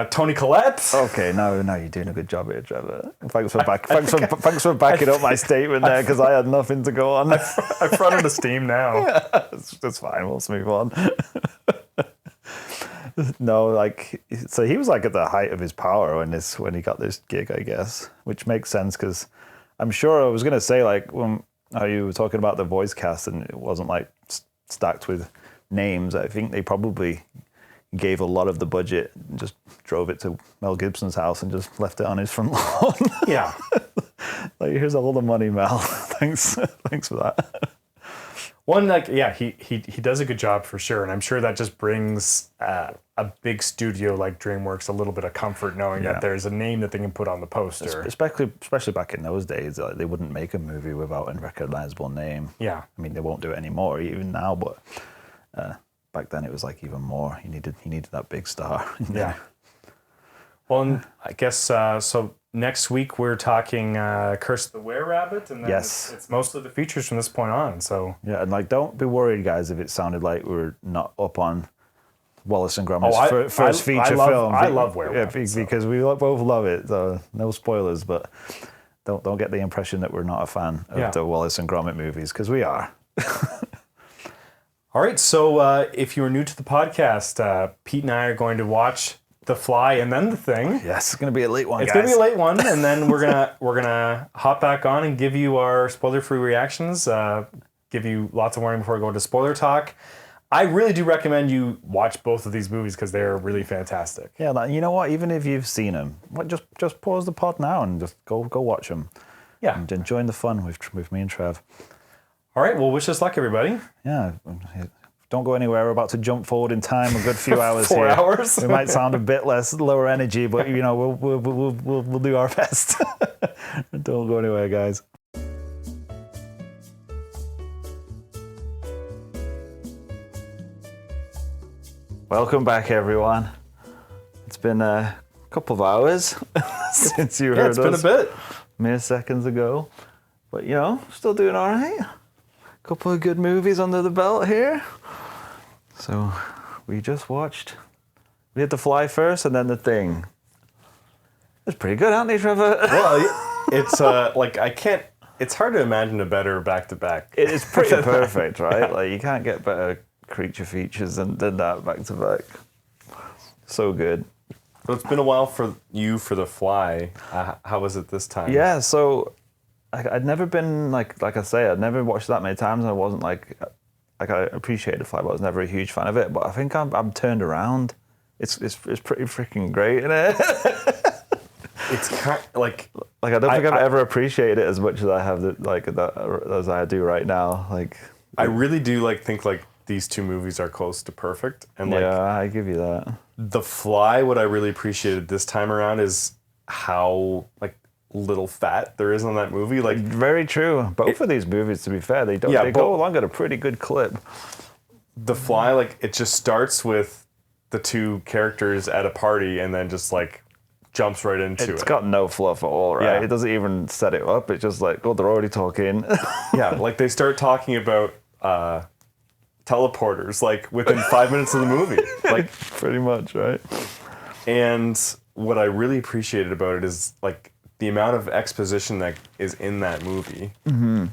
Toni Collette. Okay, now you're doing a good job here, Trevor. Thanks for backing up my statement there, because I had nothing to go on. I've run out of steam now. That's fine. We'll move on. No, so he was like at the height of his power when he got this gig, I guess, which makes sense, because I'm sure I was going to say how you were talking about the voice cast and it wasn't like stacked with names. I think they probably gave a lot of the budget and just drove it to Mel Gibson's house and just left it on his front lawn. Yeah. Like, here's all the money, Mel. Thanks for that. One, he does a good job for sure, and I'm sure that just brings a big studio like DreamWorks a little bit of comfort knowing that there's a name that they can put on the poster. Especially back in those days, they wouldn't make a movie without a recognizable name. Yeah, I mean, they won't do it anymore, even now, but back then it was like even more. He needed that big star. Yeah. Well, and I guess so. Next week we're talking Curse of the Were-Rabbit, and then Yes. it's mostly the features from this point on. So Yeah, and like, don't be worried, guys, if it sounded like we're not up on Wallace and Gromit's first feature film. I love Were-Rabbit, because we both love it. So no spoilers, but don't get the impression that we're not a fan of the Wallace and Gromit movies, because we are. All right, so if you're new to the podcast, Pete and I are going to watch The Fly and then The Thing. Yes, it's going to be a late one, It's guys. going to be a late one, and then we're gonna hop back on and give you our spoiler-free reactions, give you lots of warning before we go into spoiler talk. I really do recommend you watch both of these movies because they're really fantastic. Yeah, you know what? Even if you've seen them, just pause the pod now and just go watch them. Yeah. And enjoying the fun with me and Trev. All right, well, wish us luck, everybody. Yeah. Don't go anywhere. We're about to jump forward in time a good few hours 4 here. hours. We might sound a bit lower energy, but we'll do our best. Don't go anywhere, guys. Welcome back, everyone. It's been a couple of hours since you heard us. Yeah, it's been a bit. Mere seconds ago. But, still doing all right. Couple of good movies under the belt here. So, we just watched. We had The Fly first and then The Thing. It's pretty good, aren't they, Trevor? Well, it's it's hard to imagine a better back-to-back. It is pretty perfect, right? Yeah. Like, you can't get better creature features than that back-to-back. So good. So it's been a while for you for The Fly. How was it this time? Yeah, so I'd never been, like I say, I'd never watched that many times, and I wasn't like I appreciated The Fly, but I was never a huge fan of it. But I think I'm turned around. It's pretty freaking great, isn't it? It's kind of like I don't think I've ever appreciated it as much as I have as I do right now. Like, I really do think these two movies are close to perfect, and yeah, I give you that. The Fly, what I really appreciated this time around is how little fat there is on that movie. Very true. Both of these movies, to be fair, they go along at a pretty good clip. The Fly, it just starts with the two characters at a party and then just jumps right into it. It's got no fluff at all, right? Yeah. It doesn't even set it up. It's just they're already talking. Yeah, they start talking about teleporters within 5 minutes of the movie. Pretty much, right? And what I really appreciated about it is the amount of exposition that is in that movie. Mm-hmm.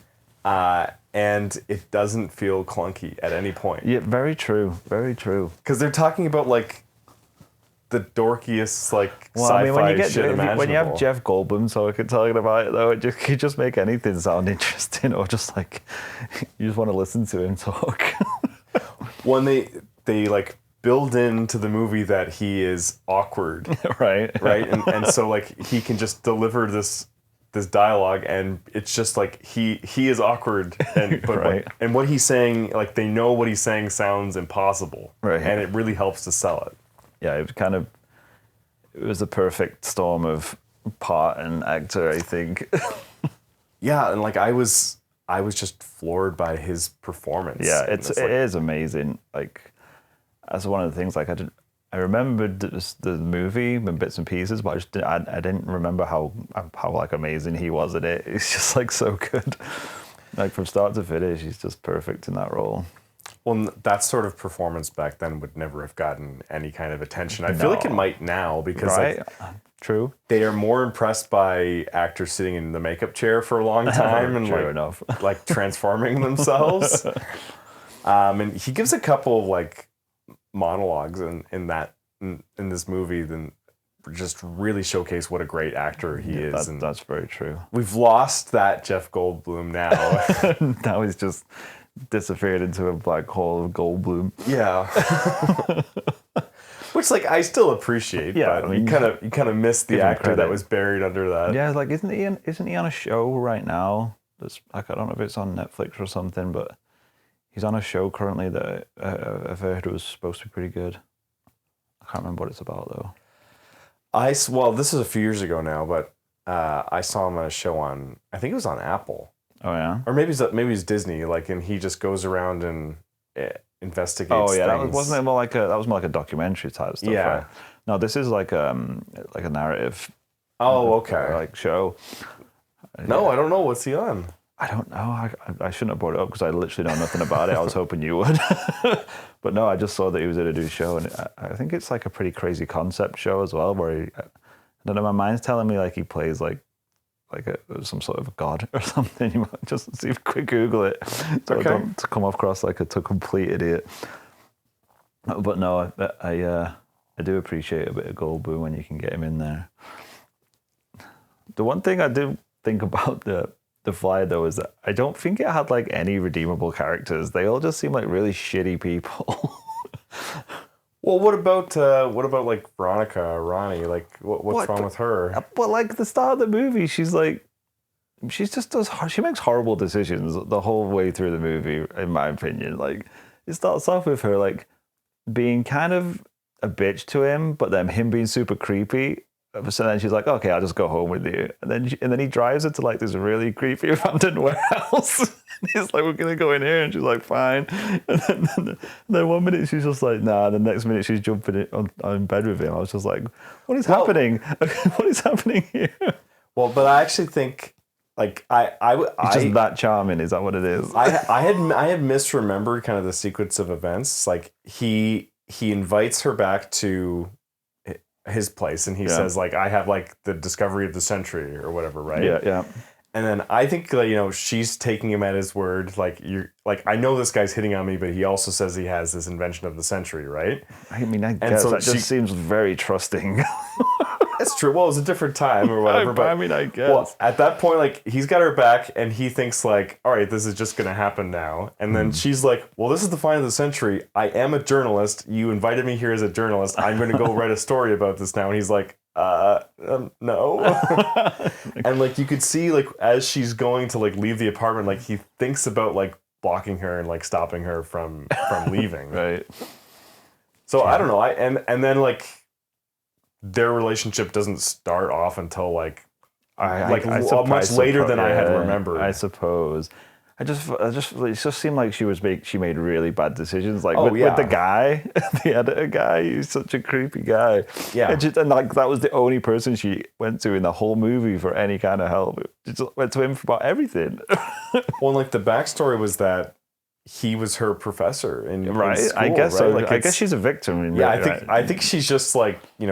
And it doesn't feel clunky at any point. Yeah, very true. Very true. Because they're talking about the dorkiest sci-fi shit imaginable. When you have Jeff Goldblum, so I could talking about it though, it could just make anything sound interesting, or just you just want to listen to him talk. When they build into the movie that he is awkward, right, and so he can just deliver this dialogue, and it's just he is awkward, and right. And what he's saying, they know what he's saying sounds impossible, right, and it really helps to sell it. Yeah, it was a perfect storm of part and actor, I think. Yeah, and I was just floored by his performance. Yeah, it is amazing. That's one of the things. I remembered the movie in bits and pieces, but I didn't remember how amazing he was at it. It's just so good. From start to finish, he's just perfect in that role. Well, that sort of performance back then would never have gotten any kind of attention. I feel like it might now, because true. They are more impressed by actors sitting in the makeup chair for a long time and True enough. Transforming themselves. And he gives a couple of monologues in this movie then just really showcase what a great actor he is. That's very true. We've lost that Jeff Goldblum now. Now he's just disappeared into a black hole of Goldblum. Yeah. Which I still appreciate, yeah, but you kind of miss the actor that was buried under that. Yeah, isn't he on a show right now? That's I don't know if it's on Netflix or something, but he's on a show currently that I've heard was supposed to be pretty good. I can't remember what it's about though. Well, this is a few years ago now, but I saw him on a show on, I think it was on Apple. Oh yeah, or maybe it's Disney. And he just goes around and investigates. Oh yeah, things. wasn't it more that was more like a documentary type stuff? Yeah, right? No, this is like a narrative Oh, okay. like show. No, I don't know. What's he on? I don't know. I shouldn't have brought it up because I literally know nothing about it. I was hoping you would. But no, I just saw that he was going to do a show, and I think it's like a pretty crazy concept show as well, where I don't know, my mind's telling me like he plays like some sort of a god or something. You might just see if quick Google it so I don't to come across like a complete idiot. But no, I do appreciate a bit of Goldblum when you can get him in there. The one thing I do think about the Fly though is that I don't think it had like any redeemable characters. They all just seem like really shitty people. Well, what about like Veronica, Ronnie? Like, what's wrong with her? But like the start of the movie, she makes horrible decisions the whole way through the movie, in my opinion. Like, it starts off with her like being kind of a bitch to him, but then him being super creepy. So then she's like, okay, I'll just go home with you. And then he drives her to like this really creepy abandoned warehouse. He's like, we're going to go in here. And she's like, fine. And then 1 minute she's just like, nah. And the next minute she's jumping on bed with him. I was just like, what is happening? What is happening here? Well, but I actually think like He's just that charming. Is that what it is? I had misremembered kind of the sequence of events. Like he invites her back to his place, and he says like, I have like the discovery of the century or whatever, right? Yeah. And then I think that, she's taking him at his word. Like, you're like, I know this guy's hitting on me, but he also says he has this invention of the century, right? I mean, I guess so that just seems very trusting. It's true. Well, it was a different time or whatever. But I mean, I guess. Well, at that point, like, he's got her back, and he thinks like, all right, this is just going to happen now. And then she's like, well, this is the find of the century. I am a journalist. You invited me here as a journalist. I'm going to go write a story about this now. And he's like, no. And like, you could see like, as she's going to like leave the apartment, like he thinks about like blocking her and like stopping her from leaving. Right. So I don't know. And then like their relationship doesn't start off until like much later than I had remembered. I suppose. It just seemed like she made really bad decisions. Like with the guy, the editor guy, he's such a creepy guy. Yeah. And like that was the only person she went to in the whole movie for any kind of help. She just went to him for about everything. Well, like the backstory was that he was her professor in school, I guess right? so. Like I guess she's a victim. I think she's just like, he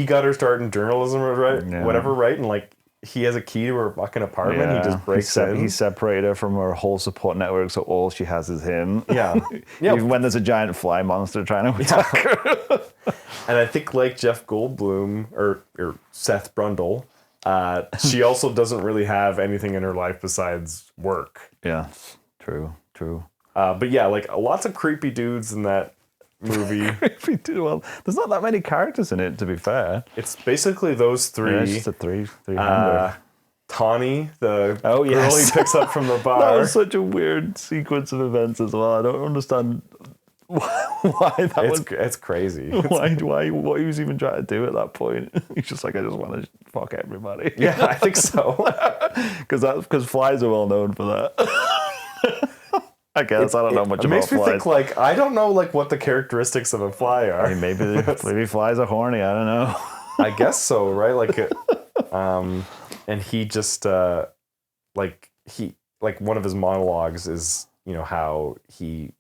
got her start in journalism, right? Yeah. Whatever, right? And like he has a key to her fucking apartment. Yeah. He just breaks in. He separated her from her whole support network, so all she has is him. Yeah. Even when there's a giant fly monster trying to attack her. And I think like Jeff Goldblum or Seth Brundle, she also doesn't really have anything in her life besides work. Yeah, true. But yeah, like lots of creepy dudes in that movie. Creepy dude. Well, there's not that many characters in it, to be fair. It's basically those three. Yeah, it's just a three-hander. Tawny, the girl he picks up from the bar. That was such a weird sequence of events as well. I don't understand why that was. It's crazy. Why? What he was even trying to do at that point? He's just like, I just want to fuck everybody. Yeah, I think so. Because flies are well known for that. I guess I don't know much about flies. It makes me think like I don't know like what the characteristics of a fly are. I mean, maybe flies are horny. I don't know. I guess so, right? Like, and he just like one of his monologues is how he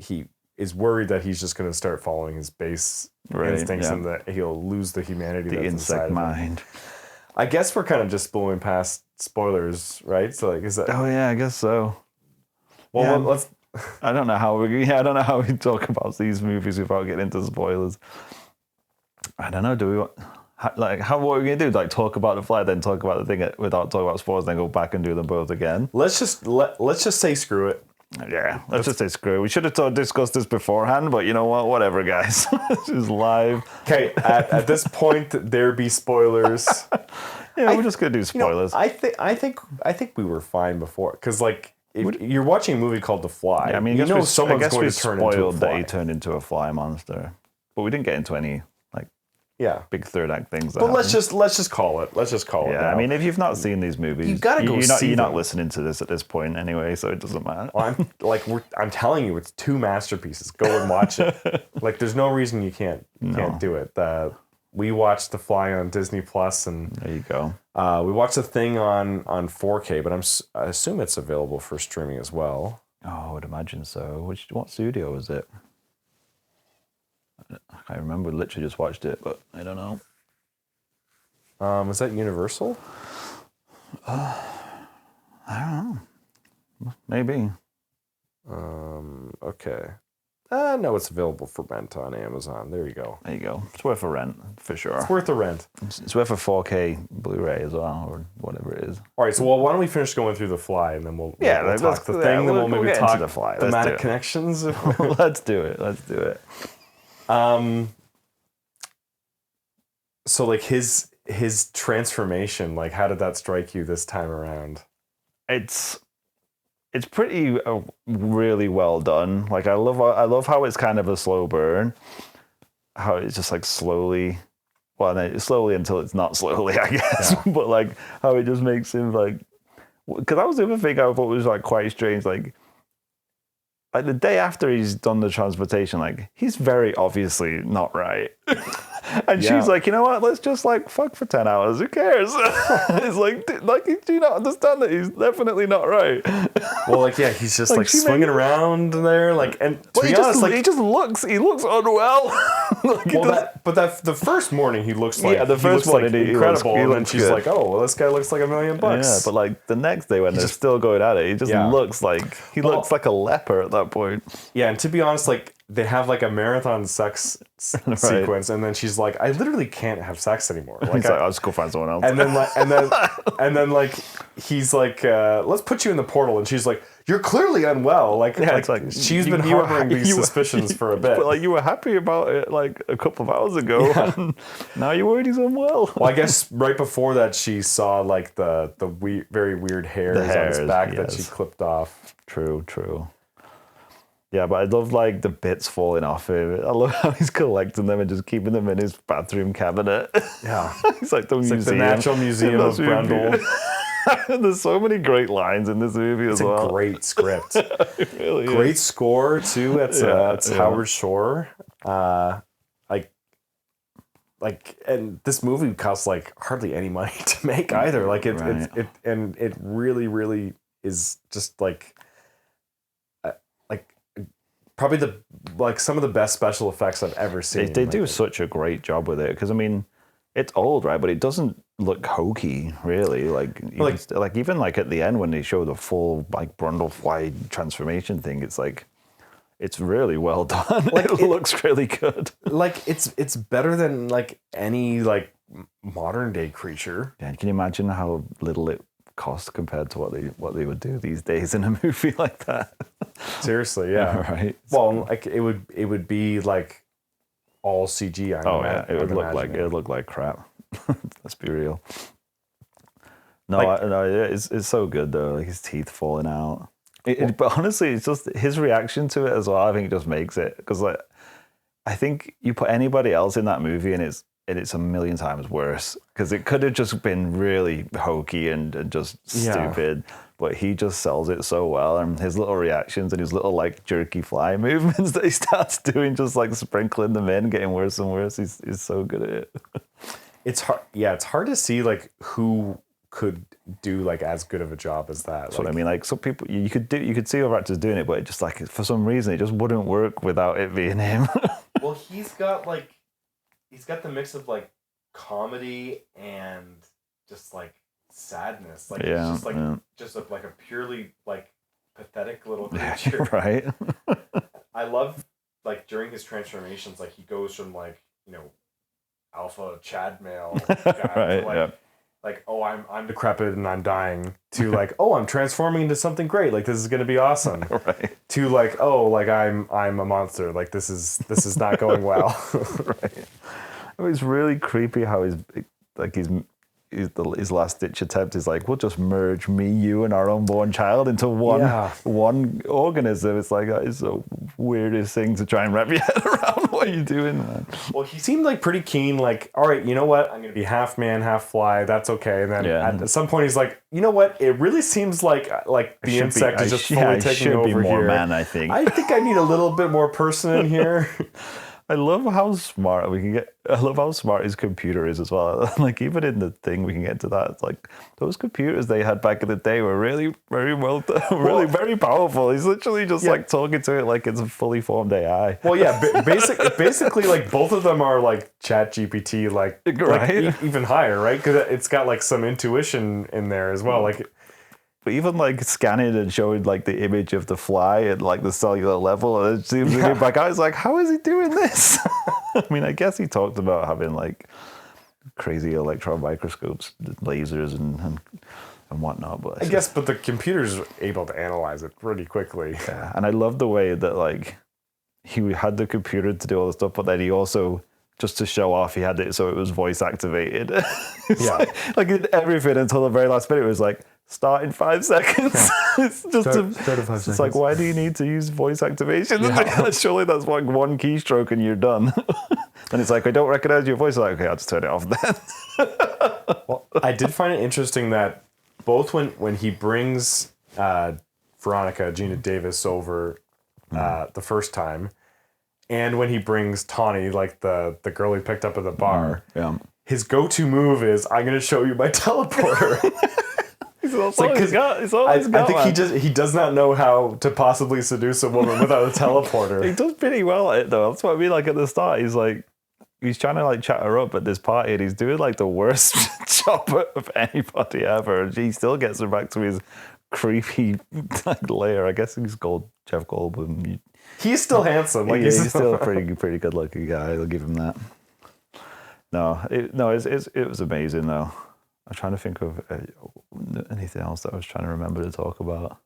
is worried that he's just going to start following his base instincts and that he'll lose the humanity that's inside insect mind. I guess we're kind of just blowing past spoilers, right? So like, is that? Oh yeah, I guess so. Well, let's. I don't know how we talk about these movies without getting into spoilers. I don't know. Do we what are we gonna do? Like talk about the fly, then talk about the thing without talking about spoilers, then go back and do them both again? Let's just say screw it. Yeah, let's just say screw it. We should have discussed this beforehand, but you know what? Whatever, guys. This is live. Okay, at this point there be spoilers. Yeah, we're just gonna do spoilers. I think we were fine before because like. If you're watching a movie called The Fly, yeah, I mean, someone's going to turn into a fly. That he turned into a fly monster, but we didn't get into any like Yeah. big third act things. But let's just call it. Let's just call it. Yeah, now. I mean, if you've not seen these movies, You've gotta go see You're not them. listening to this at this point anyway, so it doesn't matter. Well, I'm telling you, it's 2 masterpieces. Go and watch it. Like, there's no reason you can't do it. We watched The Fly on Disney Plus, and There you go. we watched The Thing on 4K, but I assume it's available for streaming as well. Oh, I would imagine so. What studio was it? I can't remember. Literally just watched it, but I don't know. Is that Universal? I don't know. Maybe. Okay. No, it's available for rent on Amazon. There you go. There you go. It's worth a rent for sure. It's worth the rent. It's worth a 4K Blu-ray as well, or whatever it is. All right, so why don't we finish going through The Fly, and then we'll let's- talk The yeah, Thing, then we'll we'll maybe get into talk The Fly. Let's thematic do it. connections. Let's do it. Let's do it. So like his transformation, like how did that strike you this time around? It's pretty really well done. Like I love how it's kind of a slow burn. How it's just like slowly, well, no, slowly until it's not slowly, I guess. Yeah. But like how it just makes him like, because that was the other thing I thought was like quite strange. Like the day after he's done the transportation, like he's very obviously not right. And Yeah. she's like, you know what? Let's just like fuck for 10 hours. Who cares? It's like, do you not understand that he's definitely not right? Well, like yeah, he's just like she swinging around there, like, and to Well, be honest, like he looks unwell. Like, he does- the first morning he looks like Yeah, the first one morning he looks- incredible, he and then looks she's good. like, oh, well, this guy looks like $1 million. yeah, but like the next day when they're still going at it, he just Yeah. looks like looks like a leper at that point. Yeah, and to be honest, like they have like a marathon sex sequence, and then she's like, I literally can't have sex anymore. Like, He's like, I'll just go find someone else. and then like he's like, let's put you in the portal, and she's like, you're clearly unwell. Like, Yeah, like, it's like, she's you- been you were harboring ha- these you were- suspicions for a bit. But like you were happy about it like a couple of hours ago, and now you're worried he's unwell. Well, I guess right before that, she saw like the very weird hairs, on hairs, his back that she yes. clipped off. True. Yeah, but I love like the bits falling off him. I love how he's collecting them and just keeping them in his bathroom cabinet. Yeah, It's like the museum. like the Natural Museum of That's really Brundle. There's so many great lines in this movie It's as well. a great script. It really Great is. score too. It's Yeah. Howard Shore. And this movie costs like hardly any money to make either. Like it really is just like probably some of the best special effects I've ever seen. They do such a great job with it because I mean, it's old, right? But it doesn't look hokey, really. Like even like at the end when they show the full like Brundlefly transformation thing, it's like it's really well done. Like it looks really good. Like it's better than like any like modern day creature. Yeah, can you imagine how little it cost compared to what they would do these days in a movie like that? Seriously, yeah. Right. Well, like it would be like all CG. It would look like crap. Let's be real. No, Like- it's so good though. Like his teeth falling out. But honestly, it's just his reaction to it as well. I think just makes it because like I think you put anybody else in that movie and it's a million times worse because it could have just been really hokey and just stupid. But he just sells it so well, and his little reactions and his little like jerky fly movements that he starts doing, just like sprinkling them in, getting worse and worse. He's so good at it. It's hard. Yeah, it's hard to see like who could do like as good of a job as that. That's what I mean. Like some people, you could see other actors doing it, but it just like for some reason it just wouldn't work without it being him. Well, he's got the mix of like comedy and just like sadness. Like Yeah, it's just like yeah. just like a purely like pathetic little creature. Right? I love like during his transformations, like he goes from like, you know, alpha Chad male guy Right, to like, yeah. like, oh, I'm decrepit and I'm dying, to like, oh, I'm transforming into something great. Like this is gonna be awesome. Right. To like, oh, like I'm a monster. Like this is not going well. Right. I mean, it's really creepy how his his last ditch attempt is like, we'll just merge me, you, and our unborn child into one organism. It's like, that is the weirdest thing to try and wrap your head around. What are you doing, man? Well, he seemed like pretty keen, like, all right, you know what? I'm going to be half man, half fly. That's okay. And then at some point he's like, you know what? It really seems like the insect is just fully taking over here. More man, I think. I think I need a little bit more person in here. I love how smart we can get. I love how smart his computer is as well. Like, even in the thing, we can get to that. It's like those computers they had back in the day were really very well done, really very powerful. He's literally just like talking to it like it's a fully formed AI. Well, yeah, basically, like both of them are like ChatGPT, like even higher, right? Because it's got like some intuition in there as well, like. But even like scanning and showing like the image of the fly at like the cellular level, and it seems really back. I was like, how is he doing this? I mean, I guess he talked about having like crazy electron microscopes, lasers, and whatnot. But I guess, but the computer's able to analyze it pretty quickly. Yeah, and I love the way that like he had the computer to do all the stuff, but then he also, just to show off, he had it so it was voice activated. like in everything until the very last minute, it was like, start in 5 seconds. It's just start in 5 seconds. It's like, why do you need to use voice activation? Yeah. Surely that's like one keystroke and you're done. And it's like, I don't recognize your voice. Like, okay, I'll just turn it off then. Well, I did find it interesting that both when he brings Veronica, Gina Davis, over the first time, and when he brings Tawny, like the girl he picked up at the bar, his go-to move is, I'm going to show you my teleporter. I think he does not know how to possibly seduce a woman without a teleporter. He does pretty well at it though. That's what I mean. Like at the start, he's trying to like chat her up at this party, and he's doing like the worst job of anybody ever. And he still gets her back to his creepy like lair. I guess he's called Jeff Goldblum. He's still handsome. Like he's still a pretty good looking guy. I'll give him that. It was amazing though. I'm trying to think of anything else that I was trying to remember to talk about.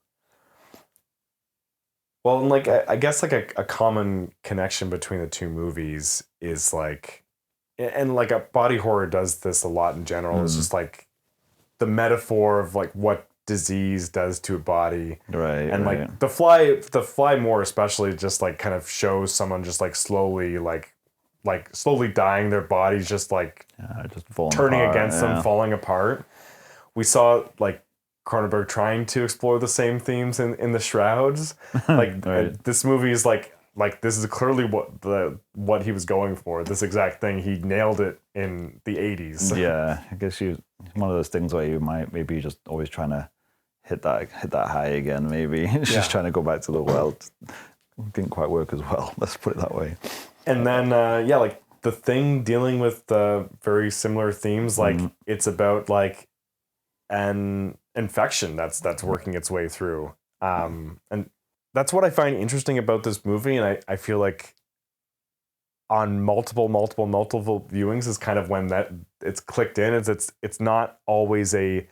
Well, and like I guess like a common connection between the two movies is like, and like a body horror does this a lot in general. It's just like the metaphor of like what disease does to a body, right? And like the fly more especially just like kind of shows someone just like slowly dying, their body's just like just turning apart, against them, falling apart. We saw like Cronenberg trying to explore the same themes in the Shrouds. Like this movie is like this is clearly what he was going for. This exact thing, he nailed it in the 80s. Yeah, I guess one of those things where you might maybe just always trying to hit that high again. Maybe it's just trying to go back to the world. Didn't quite work as well. Let's put it that way. And then, like the thing dealing with very similar themes, like it's about like an infection that's working its way through. And that's what I find interesting about this movie. And I feel like on multiple viewings is kind of when that it's clicked in. It's not always a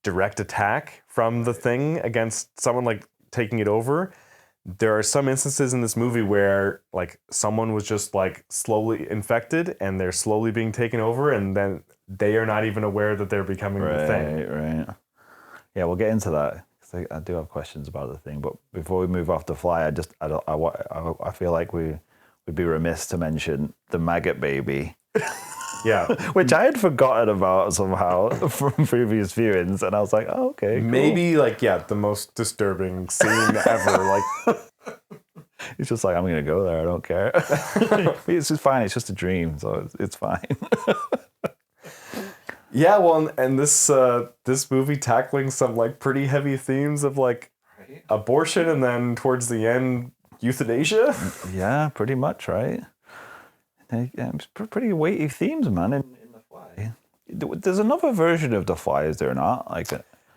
direct attack from the thing against someone like taking it over. There are some instances in this movie where like someone was just like slowly infected and they're slowly being taken over, and then they are not even aware that they're becoming the thing. Right. Yeah, we'll get into that because I do have questions about the thing. But before we move off the fly, I feel like we'd be remiss to mention the maggot baby. Yeah, which I had forgotten about somehow from previous viewings, and I was like, "Oh, okay, cool." Maybe like the most disturbing scene ever. Like, it's just like, I'm gonna go there. I don't care. It's just fine. It's just a dream, so it's fine. Yeah, well, and this movie tackling some like pretty heavy themes of like abortion, and then towards the end, euthanasia. Yeah, pretty much, right? It's pretty weighty themes, man, in The Fly. There's another version of The Fly, is there not? Like,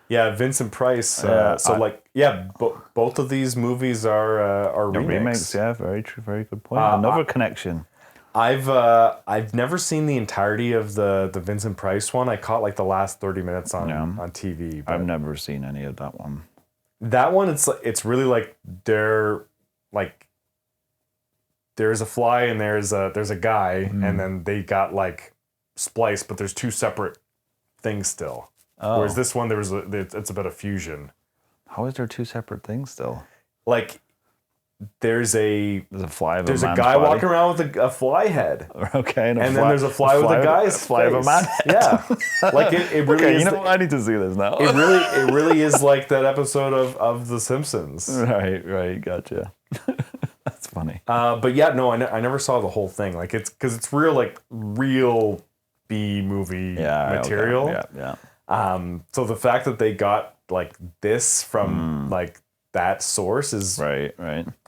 yeah, Vincent Price. Both of these movies are remakes. Yeah, very true, very good point. Another connection. I've never seen the entirety of the Vincent Price one. I caught like the last 30 minutes on TV. I've never seen any of that one. That one, it's really like there's a fly and there's a guy, and then they got like spliced, but there's two separate thing still. Oh. Whereas this one, it's about a fusion. How is there two separate things still? Like, there's a fly of there's a a man's guy body. walking around with a fly head. Okay, And then there's a fly with a guy's fly of a face. man. Yeah, like it really Okay, is. you know what? I need to see this now. It really is like that episode of The Simpsons. Right, gotcha. That's funny. But yeah, no, I never saw the whole thing. Like it's real B movie material. Okay. Yeah. So the fact that they got like this from like that source is Right.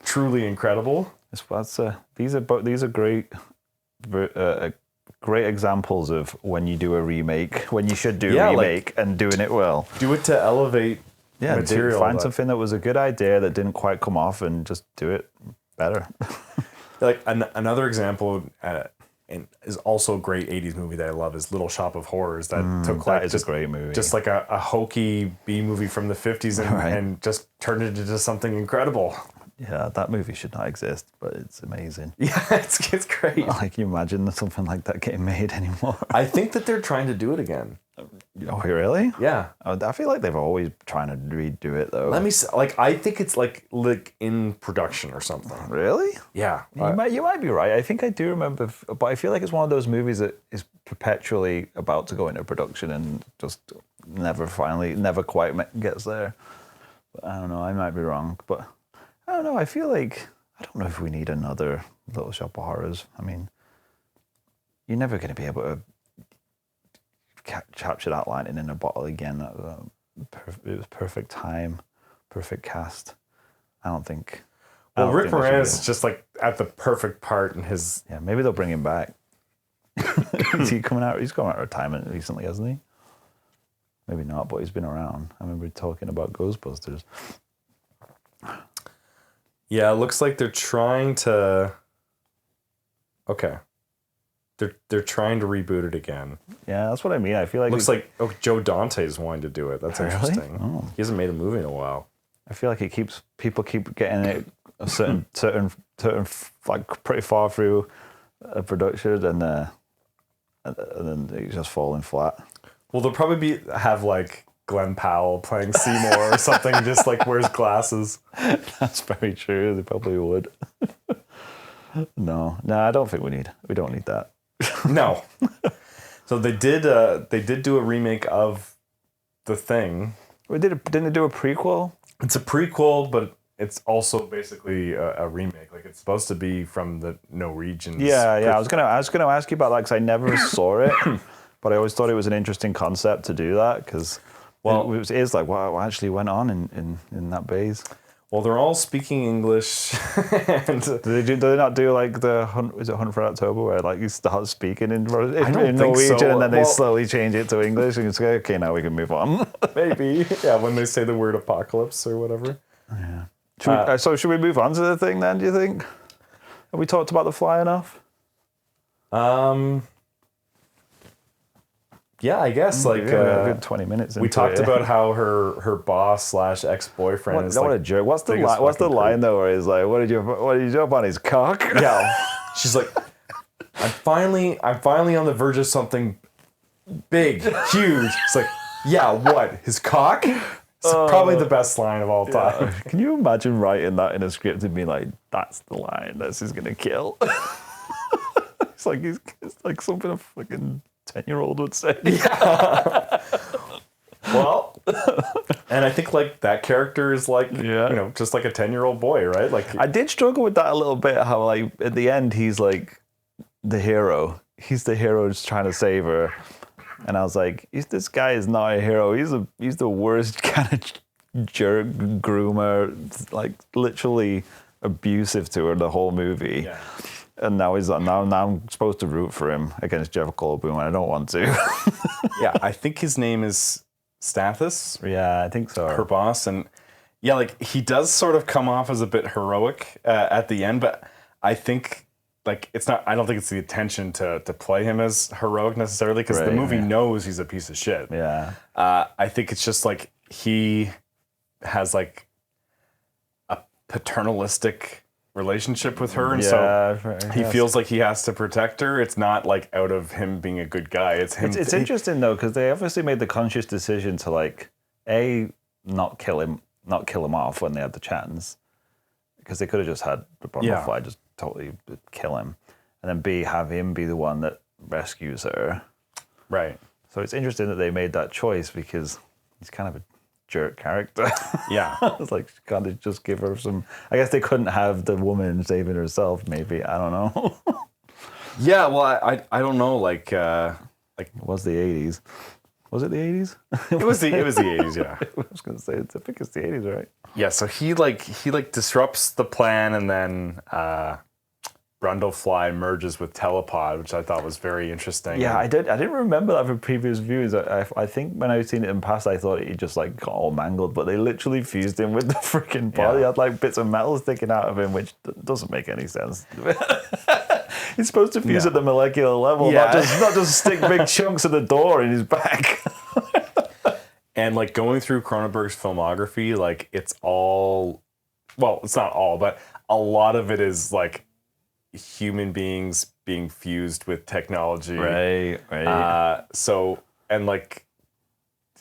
truly incredible. These are great, great examples of when you do a remake, when you should do a remake and doing it well. Do it to elevate material. Find something that was a good idea that didn't quite come off and just do it better. Like another example, and is also a great 80s movie that I love is Little Shop of Horrors that took like That is a great movie. just like a hokey B movie from the 50s and just turned it into something incredible. Yeah, that movie should not exist, but it's amazing. Yeah, it's great. Like, you imagine something like that getting made anymore? I think that they're trying to do it again. Oh, really? Yeah. I feel like they've always trying to redo it, though. I think it's like in production or something. Really? Yeah. You might be right. I think I do remember, but I feel like it's one of those movies that is perpetually about to go into production and just never quite gets there. But I don't know. I might be wrong, but I don't know. I feel like I don't know if we need another Little Shop of Horrors. I mean, you're never going to be able to capture that lightning in a bottle again. It was perfect time, perfect cast. I don't think. Well, Rick Moranis is just like at the perfect part in his. Yeah, maybe they'll bring him back. Is he coming out? He's come out of retirement recently, hasn't he? Maybe not, but he's been around. I remember talking about Ghostbusters. Yeah, it looks like they're trying to. Okay. They're trying to reboot it again. Yeah, that's what I mean. I feel like Looks like Joe Dante's wanting to do it. That's Really? interesting. Oh. He hasn't made a movie in a while. I feel like people keep getting it a certain like pretty far through a production and then it's just falling flat. Well, they'll probably have like Glenn Powell playing Seymour or something, just like wears glasses. That's very true. They probably would. No, I don't think we don't need that. No. So they did do a remake of The Thing. Didn't they do a prequel? It's a prequel, but it's also basically a remake. Like it's supposed to be from the Norwegians. Yeah. I was gonna ask you about that because I never saw it, but I always thought it was an interesting concept to do that because it is like what actually went on in that base. Well, they're all speaking English. And Do they not do like the Hunt for October where like you start speaking in think Norwegian so. and then they slowly change it to English and it's like, okay, now we can move on. maybe, yeah, when they say the word apocalypse or whatever. Yeah. So should we move on to the thing then? Do you think? Have we talked about the fly enough? Yeah, I guess like a good 20 minutes. we talked about how her boss / ex-boyfriend is what like a joke. What's the biggest What's the fucking line though? Where he's like, "What did you jump on his cock?" Yeah, she's like, I'm finally on the verge of something big, huge. It's like, yeah, what? His cock? It's probably the best line of all time. Can you imagine writing that in a script and being like, "That's the line. This is gonna kill." It's like something a fucking 10-year-old would say. Yeah. Well, and I think like that character is like, just like a 10-year-old boy, right? Like I did struggle with that a little bit. How like at the end he's like the hero. He's the hero just trying to save her, and I was like, this guy is not a hero. He's the worst kind of jerk groomer, like literally abusive to her the whole movie. Yeah. And now I'm supposed to root for him against Jeff Goldblum, and I don't want to. Yeah, I think his name is Stathis. Yeah, I think so. Her boss, and yeah, like he does sort of come off as a bit heroic at the end, but I think like it's not. I don't think it's the intention to play him as heroic necessarily because the movie knows he's a piece of shit. Yeah. I think it's just like he has like a paternalistic relationship with her, and he feels like he has to protect her. It's not like out of him being a good guy. It's him. It's interesting though, because they obviously made the conscious decision to like not kill him off when they had the chance, because they could have just had the Brundlefly just totally kill him, and then B, have him be the one that rescues her. Right. So it's interesting that they made that choice, because he's kind of a jerk character. Yeah. It's like, can't they just give her some... I guess they couldn't have the woman saving herself, maybe. I don't know. Yeah, well, I don't know, like... It was the 80s. Was it the 80s? It was the 80s, yeah. I was going to say, I think it's the 80s, right? Yeah, so he disrupts the plan, and then Brundlefly merges with Telepod, which I thought was very interesting. Yeah, I didn't remember that from previous views. I think when I've seen it in past, I thought he just like got all mangled, but they literally fused him with the freaking body. He had like bits of metal sticking out of him, which doesn't make any sense. He's supposed to fuse at the molecular level, not just stick big chunks of the door in his back. And like going through Cronenberg's filmography, like it's all, well, it's not all, but a lot of it is like human beings being fused with technology. Right. So, and like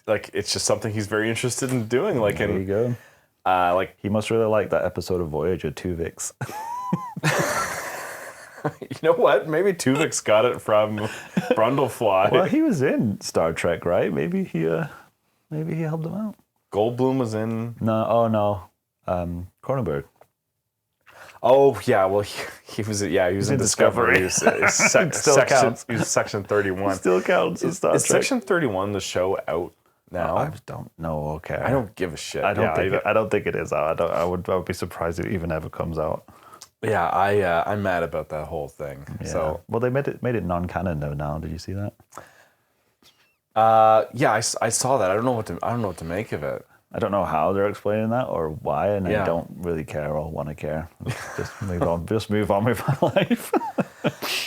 it's just something he's very interested in doing. Like, there you go. Like he must really like that episode of Voyager, Tuvix. You know what? Maybe Tuvix got it from Brundlefly. Well, he was in Star Trek, right? Maybe he helped him out. Goldblum was in. No. Cronenberg. Oh yeah, well he was in Discovery. He was, counts. He was Section 31. Still counts as Star Trek. Is Section 31 the show out now? I don't know. Okay, I don't give a shit. I don't think it is out. I would be surprised if it even ever comes out. Yeah, I'm mad about that whole thing. Yeah. So well, they made it non-canon though. Now, did you see that? Yeah, I saw that. I don't know what to make of it. I don't know how they're explaining that or why, and I don't really care or want to care. Just move on. Just move on with my life.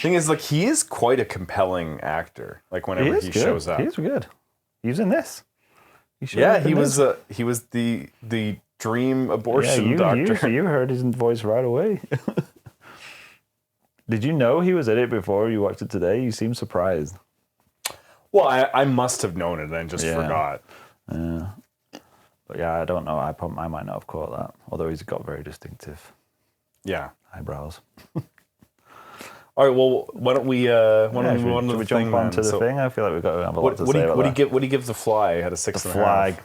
Thing is, like, he is quite a compelling actor. Like whenever he shows up, he's good. He's in this. He was the dream abortion doctor. You heard his voice right away. Did you know he was in it before you watched it today? You seem surprised. Well, I must have known it and just forgot. Yeah. But yeah, I don't know. I might not have caught that. Although he's got very distinctive eyebrows. All right, well, why don't we move on to the thing? Jump onto the thing? I feel like we've got to have a lot to say about that. What do you give The Fly? Had a 6.5. The Fly,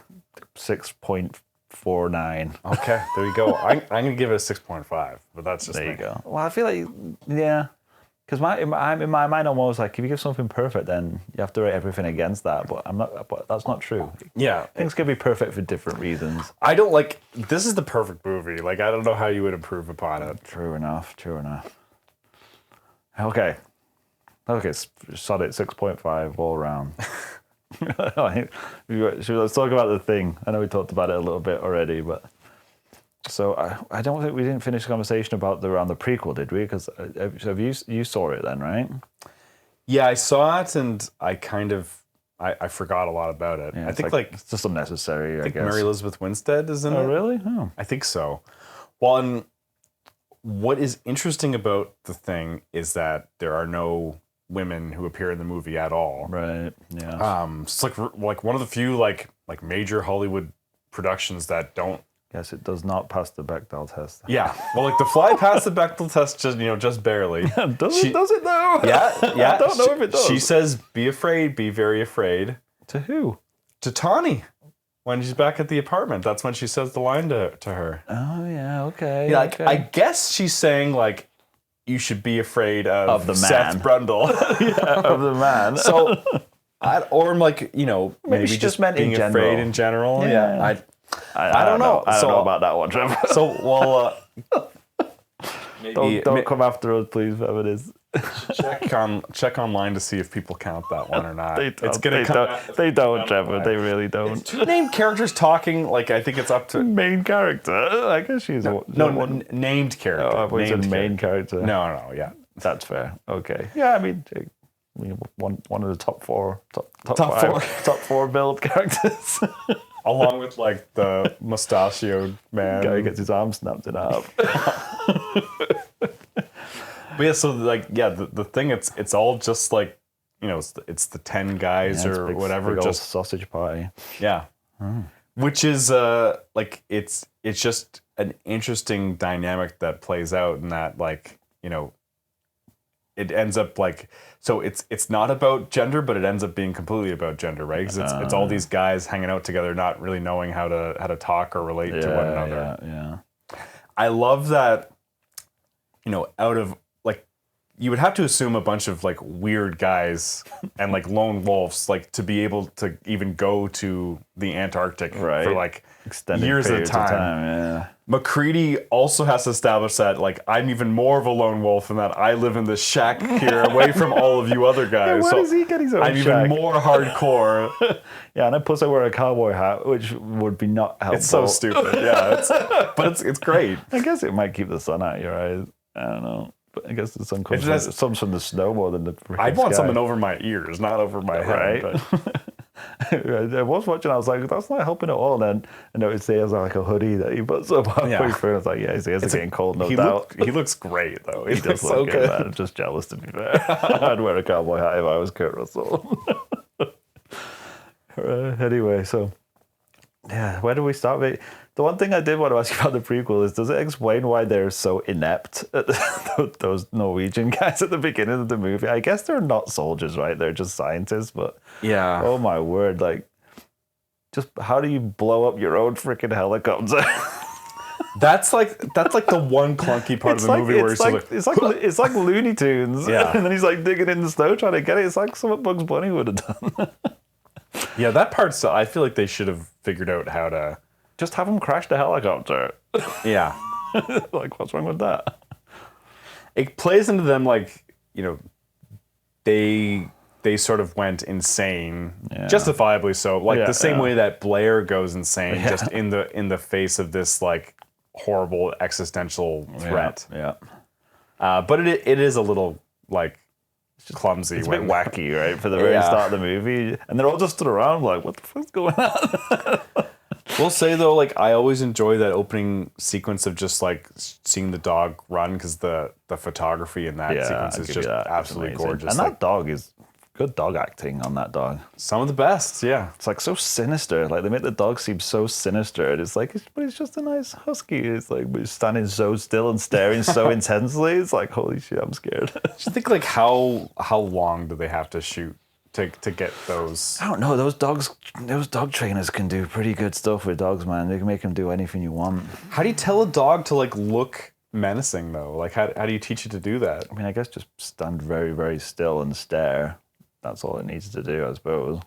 6.49. Okay, there you go. I'm going to give it a 6.5, but that's just there you go. Well, I feel like, because in my mind, I'm always like, if you give something perfect, then you have to rate everything against that. But But that's not true. Yeah, things can be perfect for different reasons. I don't like. This is the perfect movie. Like, I don't know how you would improve upon it. True enough. Okay, solid 6.5 all around. Let's talk about the thing. I know we talked about it a little bit already, but so I don't think we didn't finish the conversation about the prequel, did we? Because you saw it then, right? Yeah, I saw it, and I kind of I forgot a lot about it. Yeah, I think like it's just unnecessary. I guess Mary Elizabeth Winstead is in it. Oh, really? Oh, I think so. Well, and what is interesting about the thing is that there are no women who appear in the movie at all. Right. Yeah. It's like one of the few like major Hollywood productions that don't. Yes, it does not pass the Bechdel test. Yeah. Well, like The Fly passed the Bechdel test just barely. Does it though? Yeah. I don't know if it does. She says, "Be afraid, be very afraid." To who? To Tawny. When she's back at the apartment, that's when she says the line to her. Oh yeah, okay. Yeah, okay. I guess she's saying like, you should be afraid of the man. Seth Brundle. Of the man. So, or like maybe she just meant being afraid in general. Yeah. I don't know. I don't know about that one, Trevor. So maybe don't come after us, please, feminists. check online to see if people count that one or not. They don't, Trevor. They really don't. It's two named characters talking. Like I think it's up to main character. I guess she's named character. Oh, I thought you said main character. No, yeah, that's fair. Okay, yeah. I mean, one of the top four build characters. Along with like the mustachioed man. Guy gets his arm snapped in half. But yeah, so like the thing it's all just like, you know, it's the 10 guys or whatever, big just sausage party. yeah. Which is like it's just an interesting dynamic that plays out, in that, like, you know, it ends up like, so it's not about gender, but it ends up being completely about gender, right? Because it's all these guys hanging out together, not really knowing how to talk or relate to one another. Yeah. I love that, you know, out of like, you would have to assume a bunch of like weird guys and like lone wolves, like, to be able to even go to the Antarctic for like Extended years at a periods of time. Yeah. MacReady also has to establish that, like, I'm even more of a lone wolf in that I live in this shack here away from all of you other guys. Where So does he get his own I'm shack? even more hardcore. Yeah, and plus I wear a cowboy hat, which would be not helpful. It's so stupid. Yeah, but it's great. I guess it might keep the sun out of your eyes. I don't know. But I guess the sun comes from the snow more than the freaking I'd want sky. something over my ears, not over my head. Right. But I was watching, I was like, that's not helping at all. And then I noticed he has like a hoodie that he puts up halfway through. I was like, yeah, his ears are getting cold, no doubt. He looks great, though. He does look good, man. I'm just jealous, to be fair. I'd wear a cowboy hat if I was Kurt Russell. Anyway, so, yeah, where do we start? The one thing I did want to ask you about the prequel is, does it explain why they're so inept, those Norwegian guys at the beginning of the movie? I guess they're not soldiers, right? They're just scientists, but yeah. Oh my word, like, just how do you blow up your own freaking helicopter? That's like the one clunky part of the movie where it's like Looney Tunes. Yeah. And then he's like digging in the snow trying to get it. It's like something Bugs Bunny would have done. Yeah, that part's, I feel like they should have figured out how to just have him crash the helicopter. Yeah. Like, what's wrong with that? It plays into them, like, you know, they sort of went insane, justifiably so, like the same way that Blair goes insane, just in the face of this like horrible existential threat. Yeah. But it is a little like clumsy. It's a bit wacky, right? For the very start of the movie, and they're all just stood around like, what the fuck's going on? We'll say though, like, I always enjoy that opening sequence of just like seeing the dog run, because the photography in that sequence is just absolutely gorgeous. And that dog is good dog acting on that dog. Some of the best, yeah. It's like so sinister. Like, they make the dog seem so sinister. And it's like, but it's just a nice husky. It's like, but he's standing so still and staring so intensely. It's like, holy shit, I'm scared. Just think, like, how long do they have to shoot to get those? I don't know. Those dog trainers can do pretty good stuff with dogs, man. They can make them do anything you want. How do you tell a dog to like look menacing though? Like, how do you teach it to do that? I mean, I guess just stand very, very still and stare. That's all it needs to do, I suppose.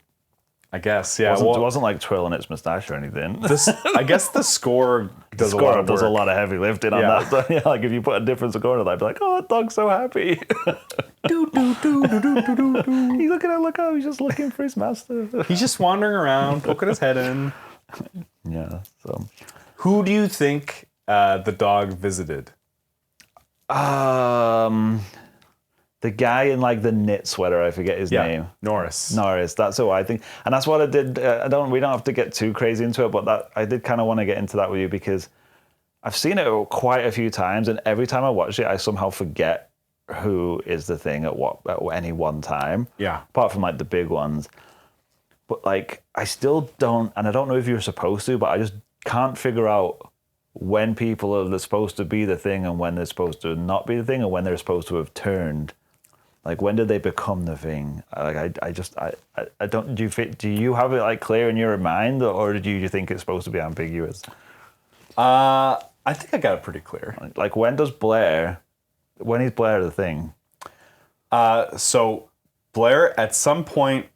I guess, yeah. It wasn't like twirling its mustache or anything. I guess the score does a lot of work. Does a lot of heavy lifting on that. So, yeah, like if you put a different score on it, I'd be like, oh, that dog's so happy. He's looking at, look out, he's just looking for his master. He's just wandering around, poking his head in. Yeah, so. Who do you think the dog visited? The guy in like the knit sweater, I forget his name. Norris. That's what I think, and that's what I did. We don't have to get too crazy into it, but I did kind of want to get into that with you because I've seen it quite a few times, and every time I watch it, I somehow forget who is the thing at any one time. Yeah. Apart from like the big ones, but like I still don't, and I don't know if you're supposed to, but I just can't figure out when people are supposed to be the thing and when they're supposed to not be the thing, and when they're supposed to have turned. Like, when did they become the thing? Like, I don't. Do you have it like clear in your mind, or do you think it's supposed to be ambiguous? I think I got it pretty clear. Like, when is Blair the thing? So Blair at some point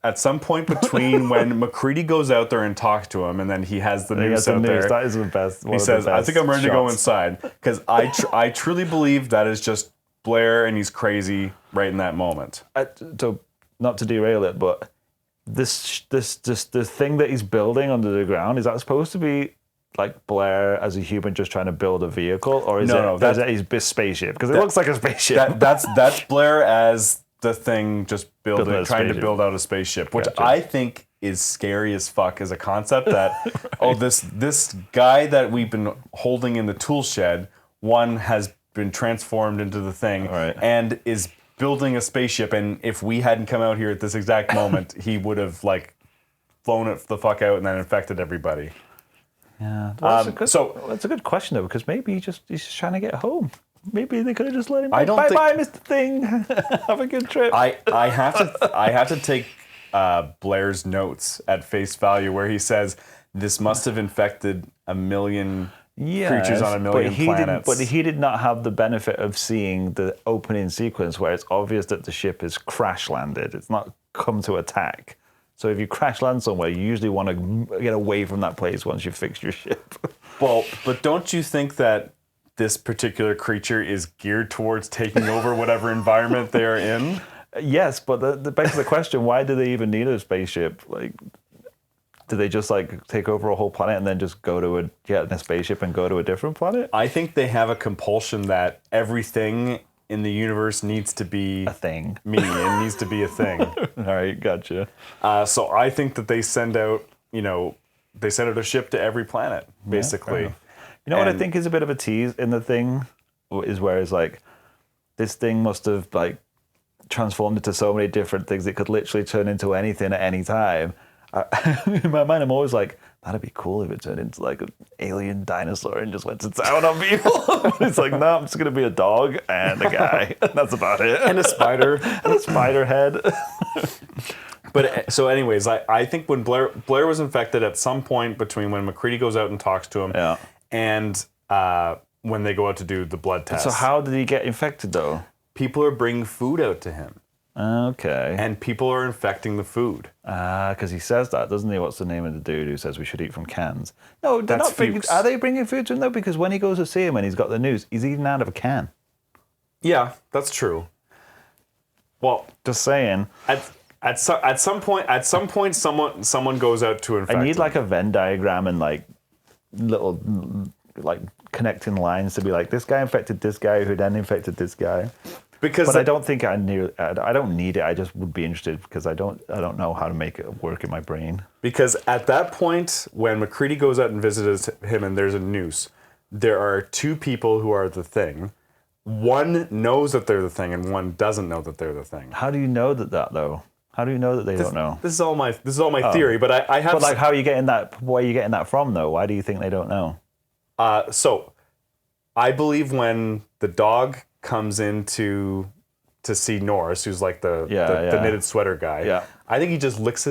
at some point between when MacReady goes out there and talks to him, and then he has the noose out there. That is the best. He says, "I think I'm ready to go inside," because I truly believe that is just Blair, and he's crazy right in that moment. So, not to derail it, but this thing that he's building under the ground, is that supposed to be like Blair as a human just trying to build a vehicle, or is it his spaceship? Because it looks like a spaceship. That's Blair as the thing just trying to spaceship. build out a spaceship, which Gotcha. I think is scary as fuck as a concept. That this guy that we've been holding in the tool shed, one has been transformed into the thing, Right. and is building a spaceship. And if we hadn't come out here at this exact moment, he would have like flown it the fuck out and then infected everybody. Yeah. Well, So that's a good question though, because maybe he's just trying to get home. Maybe they could have just let him. I don't bye, think- Mr. Thing. Have a good trip. I have to take Blair's notes at face value, where he says this must have infected a million creatures on a million planets. But he did not have the benefit of seeing the opening sequence where it's obvious that the ship is crash landed. It's not come to attack. So if you crash land somewhere, you usually want to get away from that place once you've fixed your ship. Well, but don't you think that this particular creature is geared towards taking over whatever environment they are in? Yes, but the begs the question: why do they even need a spaceship? Like, do they just like take over a whole planet and then just get in a spaceship and go to a different planet? I think they have a compulsion that everything in the universe needs to be A thing. it needs to be a thing. All right, gotcha. So I think that they send out a ship to every planet, basically. You know what I And- think is a bit of a tease in the thing is where it's like this thing must have like transformed into so many different things. It could literally turn into anything at any time. In my mind, I'm always like, that'd be cool if it turned into like an alien dinosaur and just went to town on people. It's like, no, I'm just gonna be a dog and a guy. That's about it. And a spider. And a spider head. But so, anyways, I think when Blair was infected at some point between when McCready goes out and talks to him, Yeah. and when they go out to do the blood test. So how did he get infected though? People are bringing food out to him, Okay. and people are infecting the food. Because he says that, doesn't he? What's the name of the dude who says we should eat from cans? No, they're That's not bringing. Fuchs. Are they bringing food to him though? Because when he goes to see him and he's got the news, he's eating out of a can. Yeah, that's true. Well, Just saying. at some point, someone goes out to infect I need him. like a Venn diagram and like little like connecting lines to be like this guy infected this guy who then infected this guy. because But I don't think I don't need it. I just would be interested because I don't know how to make it work in my brain. Because at that point, when McCready goes out and visits him and there's a noose, there are two people who are the thing. One knows that they're the thing, and one doesn't know that they're the thing. How do you know that though? How do you know that they don't know? This is all my theory, but I have But like, how are you getting that? Where are you getting that from though? Why do you think they don't know? So I believe when the dog comes in to see Norris, who's like the knitted sweater guy, Yeah. I think he just licks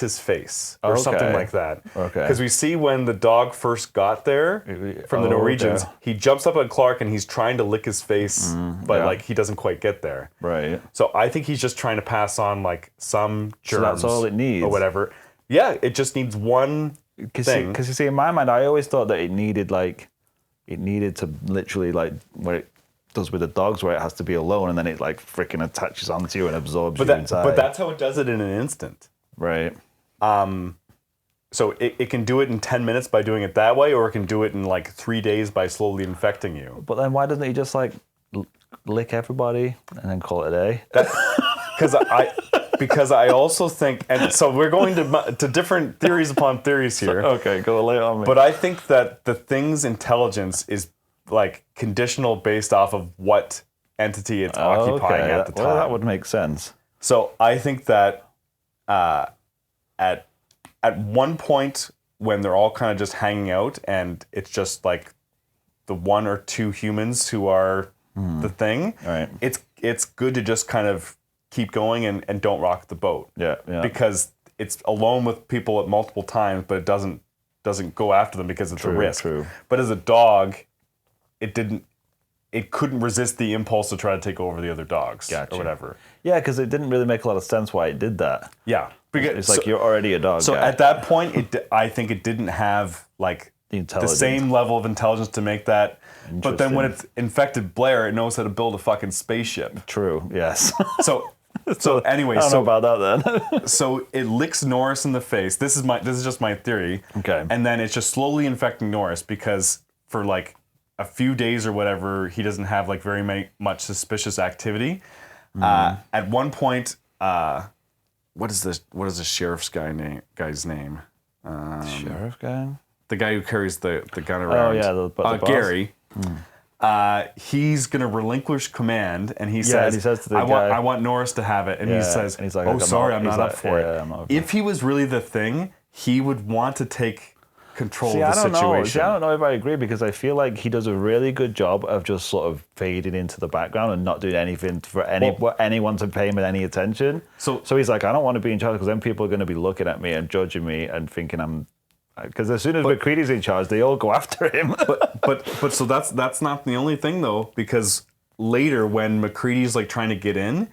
his face or something Okay. like that. Okay. Because we see when the dog first got there from the Oh, Norwegians, okay. he jumps up at Clark and he's trying to lick his face, but yeah. like he doesn't quite get there. Right. So I think he's just trying to pass on like some germs. So that's all it needs. or whatever. Yeah, it just needs one thing. Because you see, in my mind, I always thought that it needed to literally like what it does with the dogs, where it has to be alone, and then it like freaking attaches onto you and absorbs you inside. But that's how it does it in an instant. right. So it can do it in 10 minutes by doing it that way, or it can do it in like 3 days by slowly infecting you. But then why doesn't he just like lick everybody and then call it a day? Because I also think, and so we're going to different theories upon theories here. Okay, go lay it on me. But I think that the thing's intelligence is like conditional based off of what entity it's occupying at the time. Well, that would make sense. So I think that at one point when they're all kind of just hanging out and it's just like the one or two humans who are the thing, Right. it's good to just kind of keep going and don't rock the boat. Yeah, yeah. Because it's alone with people at multiple times, but it doesn't go after them because it's a risk. True. But as a dog, it couldn't resist the impulse to try to take over the other dogs Gotcha. or whatever. Yeah, because it didn't really make a lot of sense why it did that. Yeah. It's like you're already a dog So guy. at that point, I think it didn't have like the Intelligence. same level of intelligence to make that. But then when it's infected Blair, it knows how to build a fucking spaceship. True, yes. So anyway, I don't know about that then. so it licks Norris in the face. This is just my theory. Okay. And then it's just slowly infecting Norris because for like a few days or whatever, he doesn't have like very much suspicious activity. At one point, what is the sheriff's guy's name? Sheriff guy? The guy who carries the gun around. Oh, yeah, the boss? Gary. He's going to relinquish command, and he says, he says to the I guy- want Norris to have it. And he Yeah, says, and he's like, oh, I'm sorry, not- I'm he's not like, up for yeah, it. I'm not up If he was really the Thing, he would want to take control See, of the I don't know. situation. See, I don't know if I agree because I feel like he does a really good job of just sort of fading into the background and not doing anything for anyone to pay him any attention. So he's like, I don't want to be in charge because then people are going to be looking at me and judging me and thinking I'm. Because as soon as McCready's in charge, they all go after him. but so that's not the only thing though, because later when McCready's like trying to get in,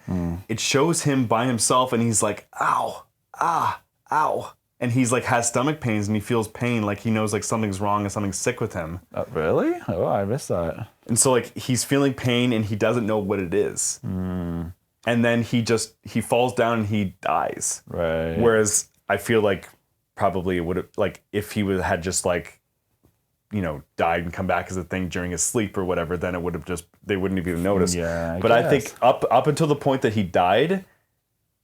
it shows him by himself and he's like, ow, ow. And he's like has stomach pains and he feels pain, like he knows like something's wrong and something's sick with him. Really? Oh, I missed that. And so like he's feeling pain and he doesn't know what it is. And then he falls down and he dies. Right. Whereas I feel like probably it would have, like if he had just like, you know, died and come back as a Thing during his sleep or whatever, then it would have just, they wouldn't have even noticed. Yeah, But I think up until the point that he died,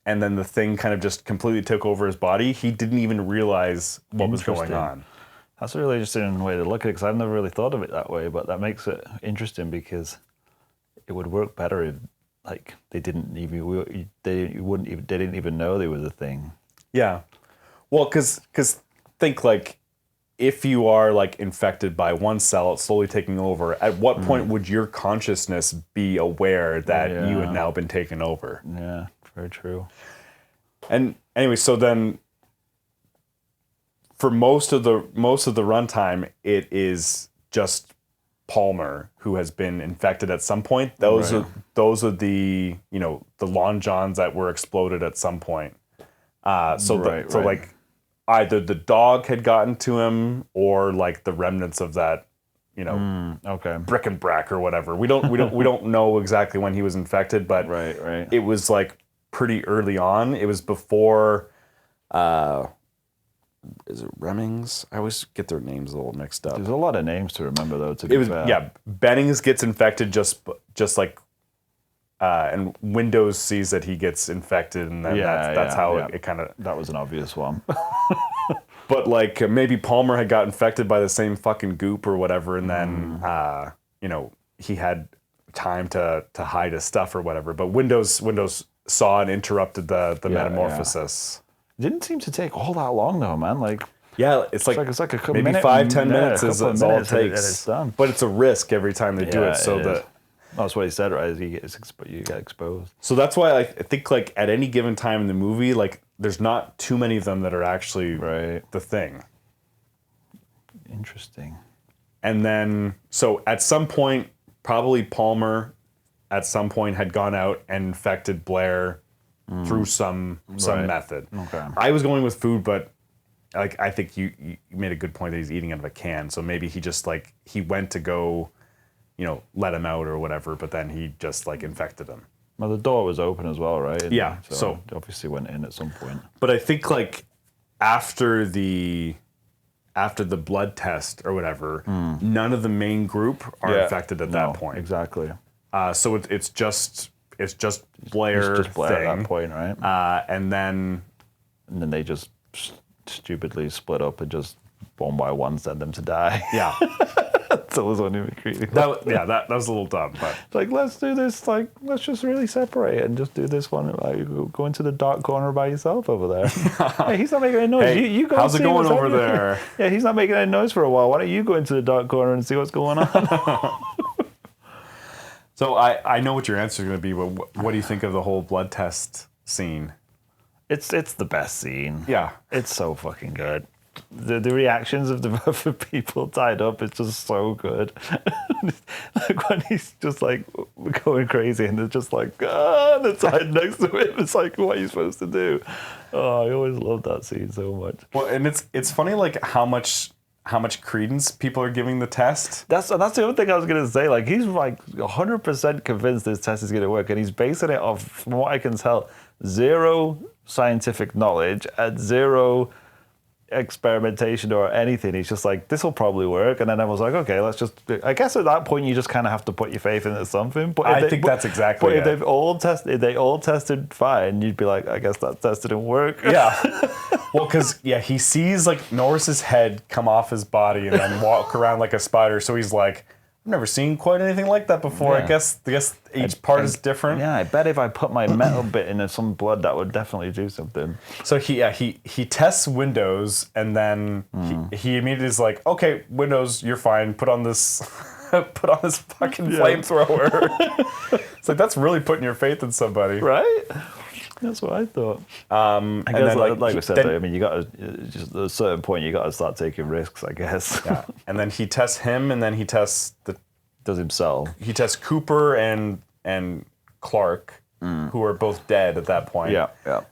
and then the Thing kind of just completely took over his body, he didn't even realize what was going Interesting. on. That's a really interesting way to look at it because I've never really thought of it that way, but that makes it interesting because it would work better if, like, they didn't even know they were the Thing. Yeah. Well, because think like if you are like infected by one cell, it's slowly taking over. At what point would your consciousness be aware that you had now been taken over? Yeah, very true. And anyway, so then for most of the runtime, it is just Palmer who has been infected at some point. Those are the the Lon Johns that were exploded at some point. Like either the dog had gotten to him or like the remnants of that, brick and brack or whatever. We don't know exactly when he was infected, but Right. it was like pretty early on. It was before is it Remmings? I always get their names a little mixed up. There's a lot of names to remember though, to be fair. Bennings gets infected just like and Windows sees that he gets infected, and then that's how it kind of. That was an obvious one. But like maybe Palmer had got infected by the same fucking goop or whatever, and then he had time to hide his stuff or whatever. But Windows saw and interrupted the metamorphosis. It didn't seem to take all that long though, man. Like. Yeah, it's like a couple maybe minute, 5-10 minutes is all it and takes. it's done. But it's a risk every time they do it, so that. That's what he said, right? You get exposed. So that's why I think like at any given time in the movie, like there's not too many of them that are actually the Thing. Interesting. And then so at some point, probably Palmer at some point had gone out and infected Blair through some method. Okay. I was going with food, but like I think you made a good point that he's eating out of a can. So maybe he just like he went to go, let him out or whatever, but then he just like infected him. Well, the door was open as well, right? And yeah. So he obviously went in at some point. But I think like after the blood test or whatever, none of the main group are infected at that point. Exactly. So it's just Blair. It's just Blair Thing. at that point, right? And then they just stupidly split up and just one by one send them to die. Yeah. So it was only McCready. That was a little dumb, but like let's do this. Like let's just really separate and just do this one. Like go into the dark corner by yourself over there. Hey, he's not making any noise. Hey, you go. How's and it see going what's over happening. there? Yeah, he's not making any noise for a while. Why don't you go into the dark corner and see what's going on? So I know what your answer is going to be, but what do you think of the whole blood test scene? It's the best scene. Yeah, it's so fucking good. The reactions of the people tied up, it's just so good. Like when he's just like going crazy and they're just like, they're tied next to him. It's like, what are you supposed to do? Oh, I always love that scene so much. Well, and it's funny like how much credence people are giving the test. That's the other thing I was gonna say. Like he's like 100% convinced this test is gonna work, and he's basing it off, from what I can tell, zero scientific knowledge and zero experimentation or anything. He's just like, this will probably work. And then I was like, okay, let's just. I guess at that point you just kind of have to put your faith into something. But I think that's exactly. But it. if they all tested fine, you'd be like, I guess that test didn't work. Yeah. Well, because he sees like Norris's head come off his body and then walk around like a spider. So he's like, I've never seen quite anything like that before. Yeah. I guess each part is different. Yeah, I bet if I put my metal bit into some blood, that would definitely do something. So he tests Windows, and then he immediately is like, okay, Windows, you're fine. Put on this fucking flamethrower. It's like, that's really putting your faith in somebody, Right? That's what I thought. I guess, then, like we said, I mean, you got to just at a certain point, you got to start taking risks, I guess. Yeah. And then he tests him, and then he tests Does himself. He tests Cooper and Clark, who are both dead at that point. Yeah.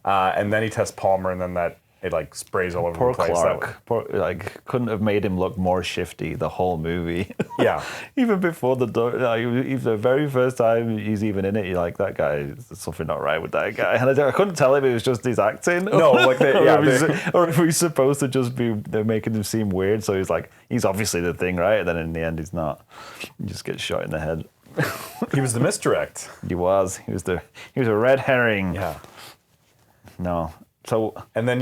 And then he tests Palmer, and then it like sprays all over Poor the place. Clark. Like, couldn't have made him look more shifty the whole movie. Yeah. Even before the even the very first time he's even in it, you're like, that guy, there's something not right with that guy. And I couldn't tell if it was just his acting. No, like or if he's supposed to just be, they're making him seem weird. So he's like, he's obviously the thing, right? And then in the end, he's not. He just gets shot in the head. He was the misdirect. He was a red herring. Yeah. No. So and then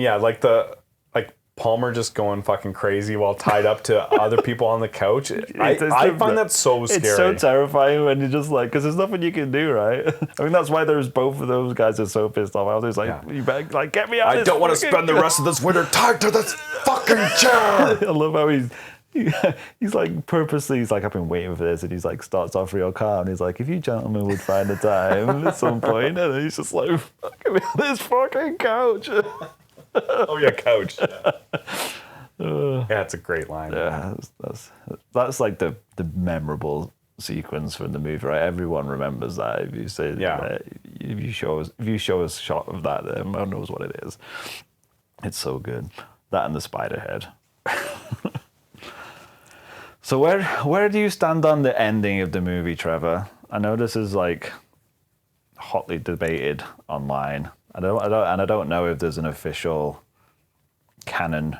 Palmer just going fucking crazy while tied up to other people on the couch. I find that so scary. It's so terrifying when you're just like, because there's nothing you can do, right? I mean, that's why there's both of those guys are so pissed off. I was just like, you better, like, get me out. I don't want to spend the rest of this winter tied to this fucking chair. I love how he's like purposely, he's like, I've been waiting for this, and he's like starts off real calm. He's like, if you gentlemen would find a time at some point, and then he's just like, get me on this fucking couch. Oh yeah, couch. Yeah, it's a great line. Yeah, that's like the memorable sequence from the movie, right? Everyone remembers that. If you say, if you show us a shot of that, everyone knows what it is. It's so good. That and the spider head. So where do you stand on the ending of the movie, Trevor? I know this is like hotly debated online. I don't know if there's an official canon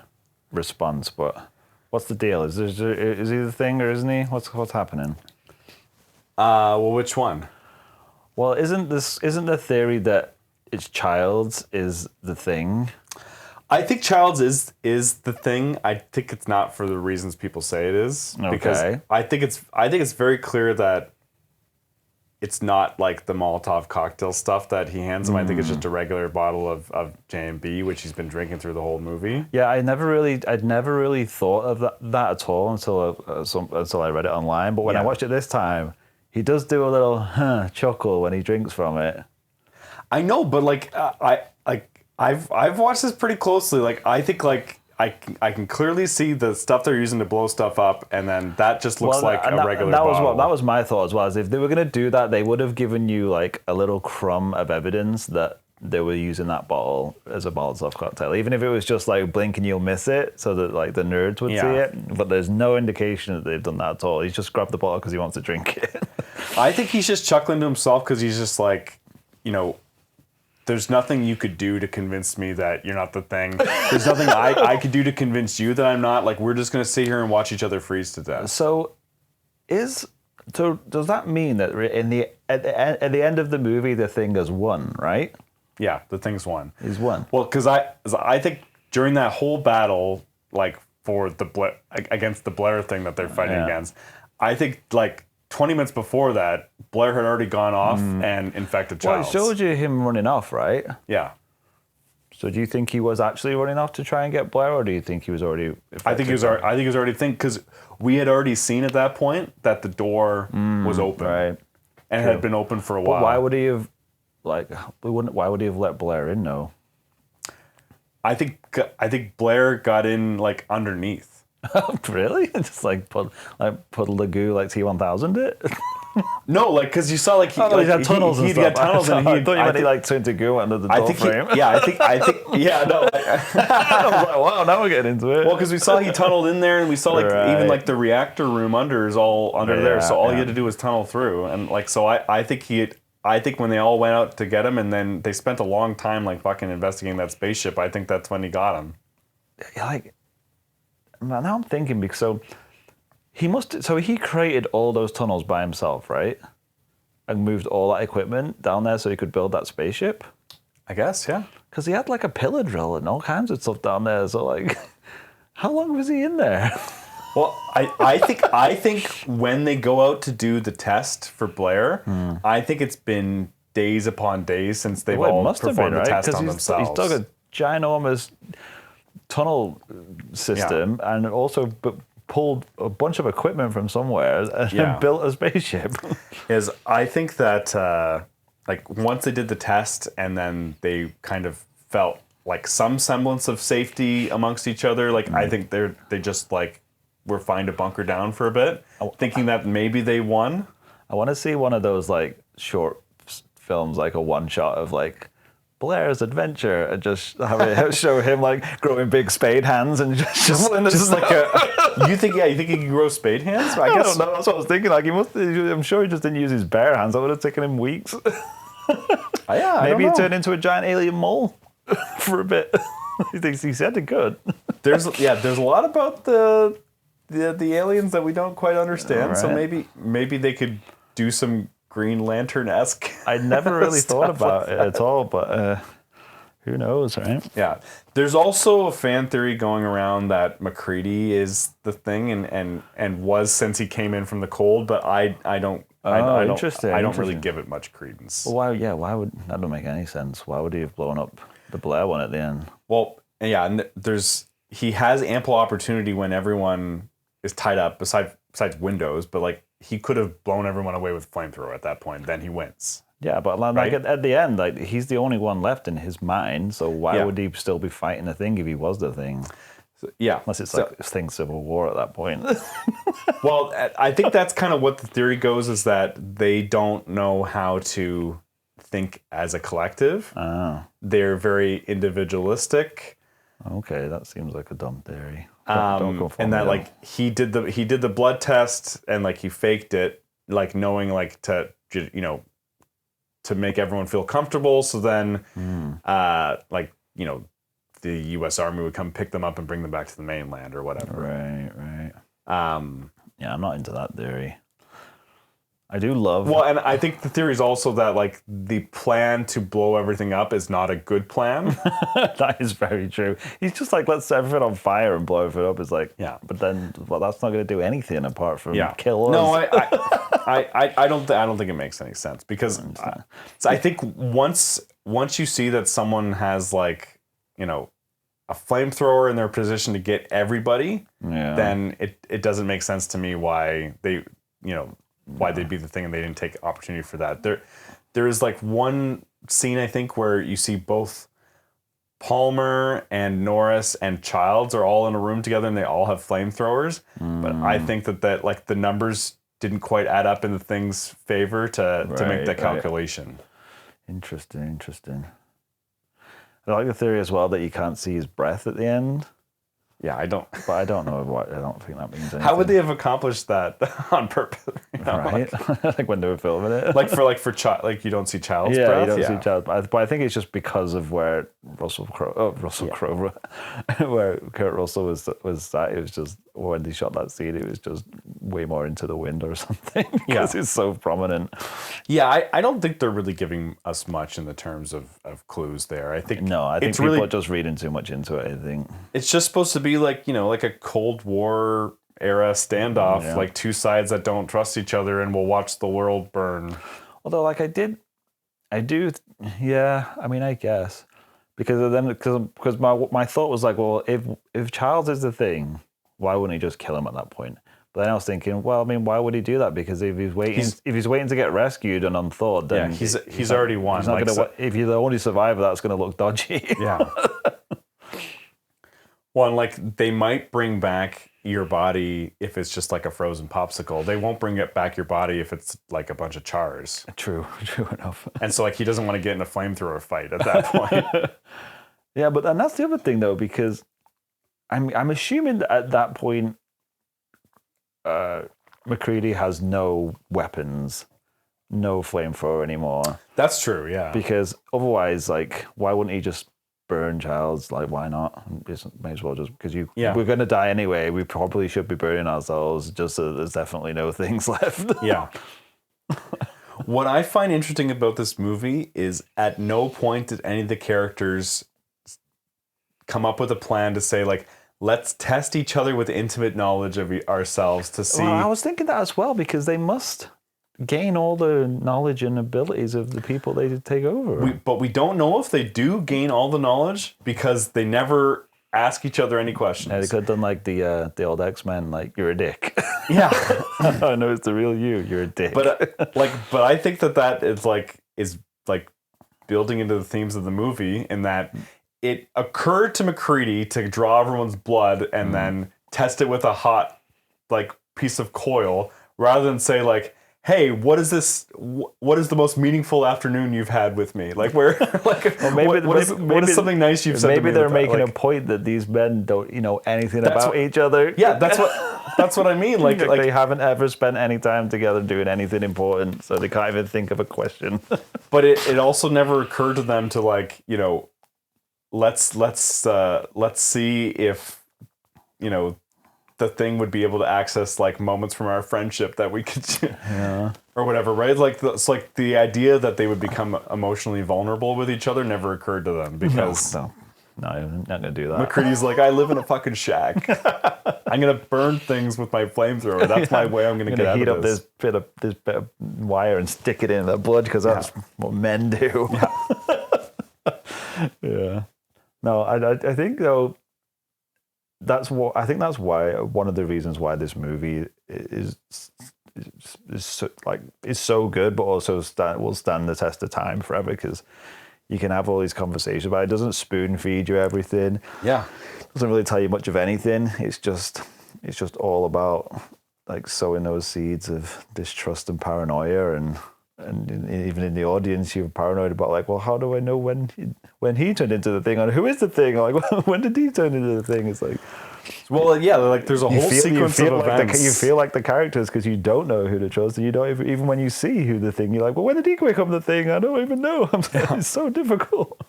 response, but what's the deal? Is he the thing or isn't he? What's happening? Well, which one? Well, isn't the theory that it's Childs is the thing? I think Childs is the thing. I think it's not for the reasons people say it is. Okay. Because I think it's very clear that it's not like the Molotov cocktail stuff that he hands him. I think it's just a regular bottle of J&B, which he's been drinking through the whole movie. Yeah, I'd never really thought of that at all until I read it online. But when I watched it this time, he does do a little chuckle when he drinks from it. I know, but like I've watched this pretty closely. Like I think like I can clearly see the stuff they're using to blow stuff up, and then that just looks like a regular bottle. That was my thought as well. Is if they were going to do that, they would have given you like a little crumb of evidence that they were using that bottle as a Molotov cocktail, even if it was just like blink and you'll miss it, so that like the nerds would see it. But there's no indication that they've done that at all. He's just grabbed the bottle because he wants to drink it. I think he's just chuckling to himself because he's just like, there's nothing you could do to convince me that you're not the thing. There's nothing I could do to convince you that I'm not. Like, we're just going to sit here and watch each other freeze to death. So does that mean that at the end of the movie, the thing has won, right? Yeah, the thing's won. He's won. Well, because I think during that whole battle, like for against the Blair thing that they're fighting against, I think like 20 minutes before that, Blair had already gone off and infected Childs. Well, it showed you him running off, right? Yeah. So do you think he was actually running off to try and get Blair, or do you think he was already? I think he was already thinking, because we had already seen at that point that the door was open, right? And it had been open for a while. But why would he have? Why would he have let Blair in? No. I think Blair got in like underneath. Really? Just like put the goo like T-1000 it? No, like because you saw like he had tunnels. He had tunnels, and I thought you meant he like turned to goo under the door frame. I think no. I was like, wow, now we're getting into it. Well, because we saw he tunneled in there, and we saw like even like the reactor room under is all under there. So all you had to do was tunnel through, and like so I think when they all went out to get him, and then they spent a long time like fucking investigating that spaceship. I think that's when he got him. like, now I'm thinking because he created all those tunnels by himself, right? And moved all that equipment down there so he could build that spaceship. I guess, yeah. Because he had like a pillar drill and all kinds of stuff down there. So like, how long was he in there? Well, I think when they go out to do the test for Blair, I think it's been days upon days since they've all performed the test on themselves. He's dug a ginormous tunnel system and also pulled a bunch of equipment from somewhere and built a spaceship. I think that like once they did the test and then they kind of felt like some semblance of safety amongst each other, like I think they just like were fine to bunker down for a bit, thinking that maybe they won. I want to see one of those like short films, like a one shot of like Blair's adventure, and just have it show him like growing big spade hands and just shoveling the Just like a, you think he can grow spade hands? I don't know. That's what I was thinking. Like I'm sure he just didn't use his bare hands. That would have taken him weeks. Maybe he turned into a giant alien mole for a bit. He said it could. There's a lot about the aliens that we don't quite understand. Right. So maybe they could do some Green Lantern-esque. I never really thought about it at all, but who knows, right? Yeah. There's also a fan theory going around that MacReady is the thing and was since he came in from the cold, but I don't really give it much credence. Well, why would that don't make any sense? Why would he have blown up the Blair one at the end? Well, yeah, and he has ample opportunity when everyone is tied up besides windows, but like he could have blown everyone away with flamethrower at that point. Then he wins. Yeah, but like right? at the end, like he's the only one left in his mind. So why would he still be fighting the thing if he was the thing? So, yeah, unless it's like thing Civil War at that point. Well, I think that's kind of what the theory goes, is that they don't know how to think as a collective. Oh. They're very individualistic. Okay, that seems like a dumb theory. And that like he did the blood test and like he faked it, like knowing like to make everyone feel comfortable. So then, the U.S. Army would come pick them up and bring them back to the mainland or whatever. Right. Yeah, I'm not into that theory. I do love... Well, and I think the theory is also that, like, the plan to blow everything up is not a good plan. That is very true. He's just like, let's set everything on fire and blow everything up. It's like, yeah. But then, that's not going to do anything apart from kill us. No, I don't think it makes any sense because so I think once you see that someone has, like, a flamethrower in their position to get everybody, then it doesn't make sense to me why they, why they'd be the thing and they didn't take opportunity for that. There is like one scene, I think, where you see both Palmer and Norris and Childs are all in a room together and they all have flamethrowers. But I think that like the numbers didn't quite add up in the thing's favor to make that calculation. Right. Interesting. I like the theory as well that you can't see his breath at the end. Yeah, I don't. But I don't know what. I don't think that means anything. How would they have accomplished that on purpose? Right, like when they were filming it. like for child, like you don't see Child's breath. Yeah, you don't see Child's breath. But I think it's just because of where where Kurt Russell was sat. It was just when they shot that scene, it was just way more into the wind or something because it's so prominent. Yeah, I don't think they're really giving us much in the terms of clues there. I think people really, are just reading too much into it. I think it's just supposed to be like like a Cold War era standoff, like two sides that don't trust each other and will watch the world burn. Although, like I do, I mean, I guess because my thought was like, well, if Childs is the thing, why wouldn't he just kill him at that point? But then I was thinking, well, I mean, why would he do that? Because if he's waiting to get rescued and unthawed, then he's already won. He's not gonna, if you're the only survivor, that's going to look dodgy. Yeah. Well, and like they might bring back your body if it's just like a frozen popsicle. They won't bring it back your body if it's like a bunch of chars. True enough. And so like he doesn't want to get in a flamethrower fight at that point. Yeah, and that's the other thing though, because I'm assuming that at that point MacReady has no weapons, no flamethrower anymore. That's true, yeah. Because otherwise, like, why wouldn't he just burn Childs. Like, why not? May as well just because Yeah. we're gonna die anyway. We probably should be burning ourselves just so there's definitely no things left. Yeah. What I find interesting about this movie is at no point did any of the characters come up with a plan to say, like, let's test each other with intimate knowledge of ourselves to see. Well, I was thinking that as well because they must gain all the knowledge and abilities of the people they take over. But we don't know if they do gain all the knowledge because they never ask each other any questions. Yeah, they could have done like the old X-Men, like, you're a dick. Yeah. I know it's the real you. You're a dick. But I think that is building into the themes of the movie in that it occurred to McCready to draw everyone's blood and then test it with a hot like piece of coil rather than say like, hey, what is this? What is the most meaningful afternoon you've had with me? Like, where? Like, well, what is something nice you've said to me? Maybe they're with that? making Like, a point that these men don't, know anything about each other. Yeah, that's what I mean. Like they haven't ever spent any time together doing anything important, so they can't even think of a question. But it also never occurred to them to like, let's see if, the thing would be able to access like moments from our friendship that we could or whatever, right? Like it's like the idea that they would become emotionally vulnerable with each other never occurred to them because No, I'm not gonna do that. McCready's like, I live in a fucking shack. I'm gonna burn things with my flamethrower. That's my way I'm gonna get out heat of up this. this bit of wire and stick it in the blood because that's what men do. Yeah. No, I think though. That's why one of the reasons why this movie is so good, but also will stand the test of time forever because you can have all these conversations, but it doesn't spoon feed you everything. Yeah, it doesn't really tell you much of anything. It's just all about like sowing those seeds of distrust and paranoia and even in the audience, you're paranoid about like, well, how do I know when he turned into the thing, or who is the thing, or like when did he turn into the thing? It's like, well, yeah, like there's a whole sequence of events. You feel like the characters because you don't know who to trust, and you don't even when you see who the thing, you're like, well, when did he become the thing? I don't even know. It's so difficult.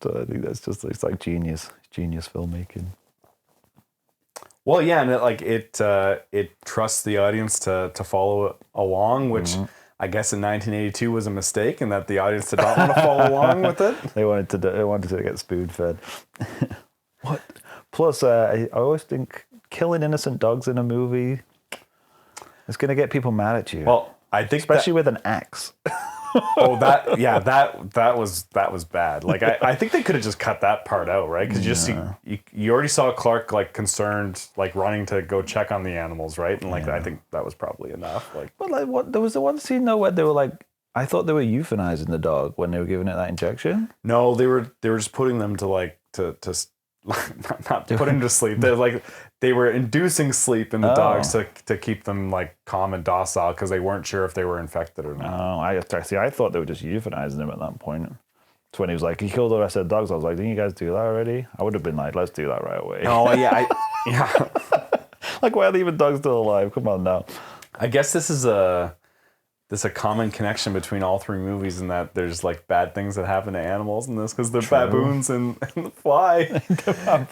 So I think that's it's like genius filmmaking. Well, yeah, and it trusts the audience to follow along, which. I guess in 1982 was a mistake, and that the audience did not want to follow along with it. They wanted to get spoon fed. What? Plus, I always think killing innocent dogs in a movie is going to get people mad at you. Well, I think especially with an axe. that was bad. Like I think they could have just cut that part out, right? Because you already saw Clark like concerned, like running to go check on the animals, right? And like I think that was probably enough. Like, but like what? There was the one scene though where they were like, I thought they were euthanizing the dog when they were giving it that injection. No, they were just putting them to like to not put him to sleep. They were inducing sleep in the dogs to keep them like calm and docile because they weren't sure if they were infected or not. Oh, I thought they were just euthanizing him at that point. It's when he was like, he killed the rest of the dogs. I was like, didn't you guys do that already? I would have been like, let's do that right away. Oh yeah, yeah. Like, why are even dogs still alive? Come on now. I guess this is a common connection between all three movies in that there's like bad things that happen to animals in this because they're baboons and the fly.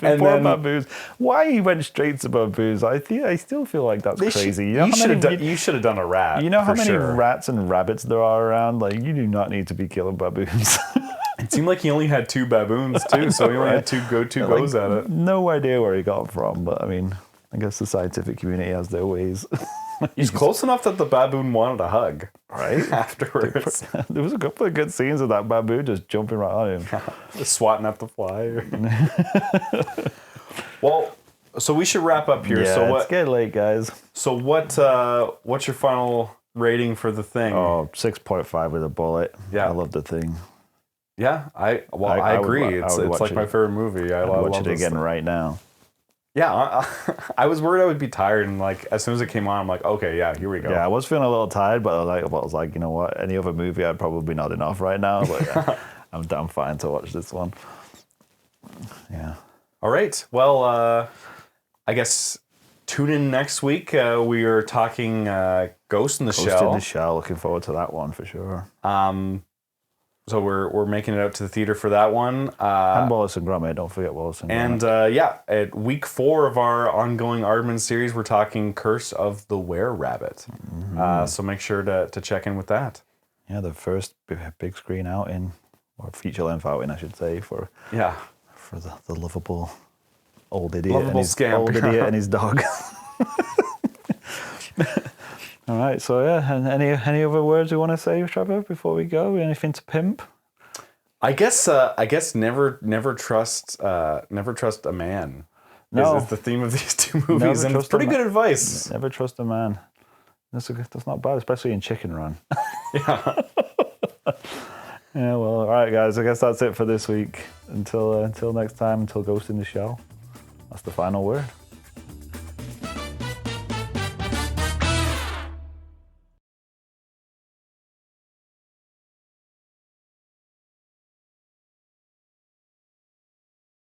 Poor baboons. Why he went straight to baboons? I still feel like that's crazy. You should have done a rat. You know how many rats and rabbits there are around? Like, you do not need to be killing baboons. It seemed like he only had 2 baboons too, so he only had 2 goes at it. No idea where he got them from, but I mean, I guess the scientific community has their ways. He's close enough that the baboon wanted a hug, right? Afterwards. There was a couple of good scenes of that baboon just jumping right on him. Just swatting at the fly. Well, so we should wrap up here. Yeah, so it's getting late, guys. So what's your final rating for The Thing? Oh, 6.5 with a bullet. Yeah. I love The Thing. Yeah, I agree. It's like my favorite movie. I love watch it again right now. Yeah, I was worried I would be tired, and like as soon as it came on, I'm like, okay, yeah, here we go. Yeah, I was feeling a little tired, but I was like, you know what? Any other movie, I'd probably not enough right now. But yeah, I'm fine to watch this one. Yeah. All right. Well, I guess tune in next week. We are talking Ghost in the Shell. Ghost in the Shell. Looking forward to that one for sure. So we're making it out to the theater for that one. And Wallace and Gromit. Don't forget Wallace and Gromit. And at week 4 of our ongoing Aardman series, we're talking Curse of the Were-Rabbit. So make sure to check in with that. Yeah, the first big screen outing, or feature length outing, I should say, for the lovable old idiot Lovable and his scamp. old idiot and his dog. All right, so yeah, and any other words you want to say, Trevor, before we go? Anything to pimp? I guess never trust a man. No. is the theme of these two movies, and it's pretty good advice. Never trust a man. That's not bad, especially in Chicken Run. Yeah. Yeah, well, all right, guys. I guess that's it for this week. Until next time, until Ghost in the Shell. That's the final word.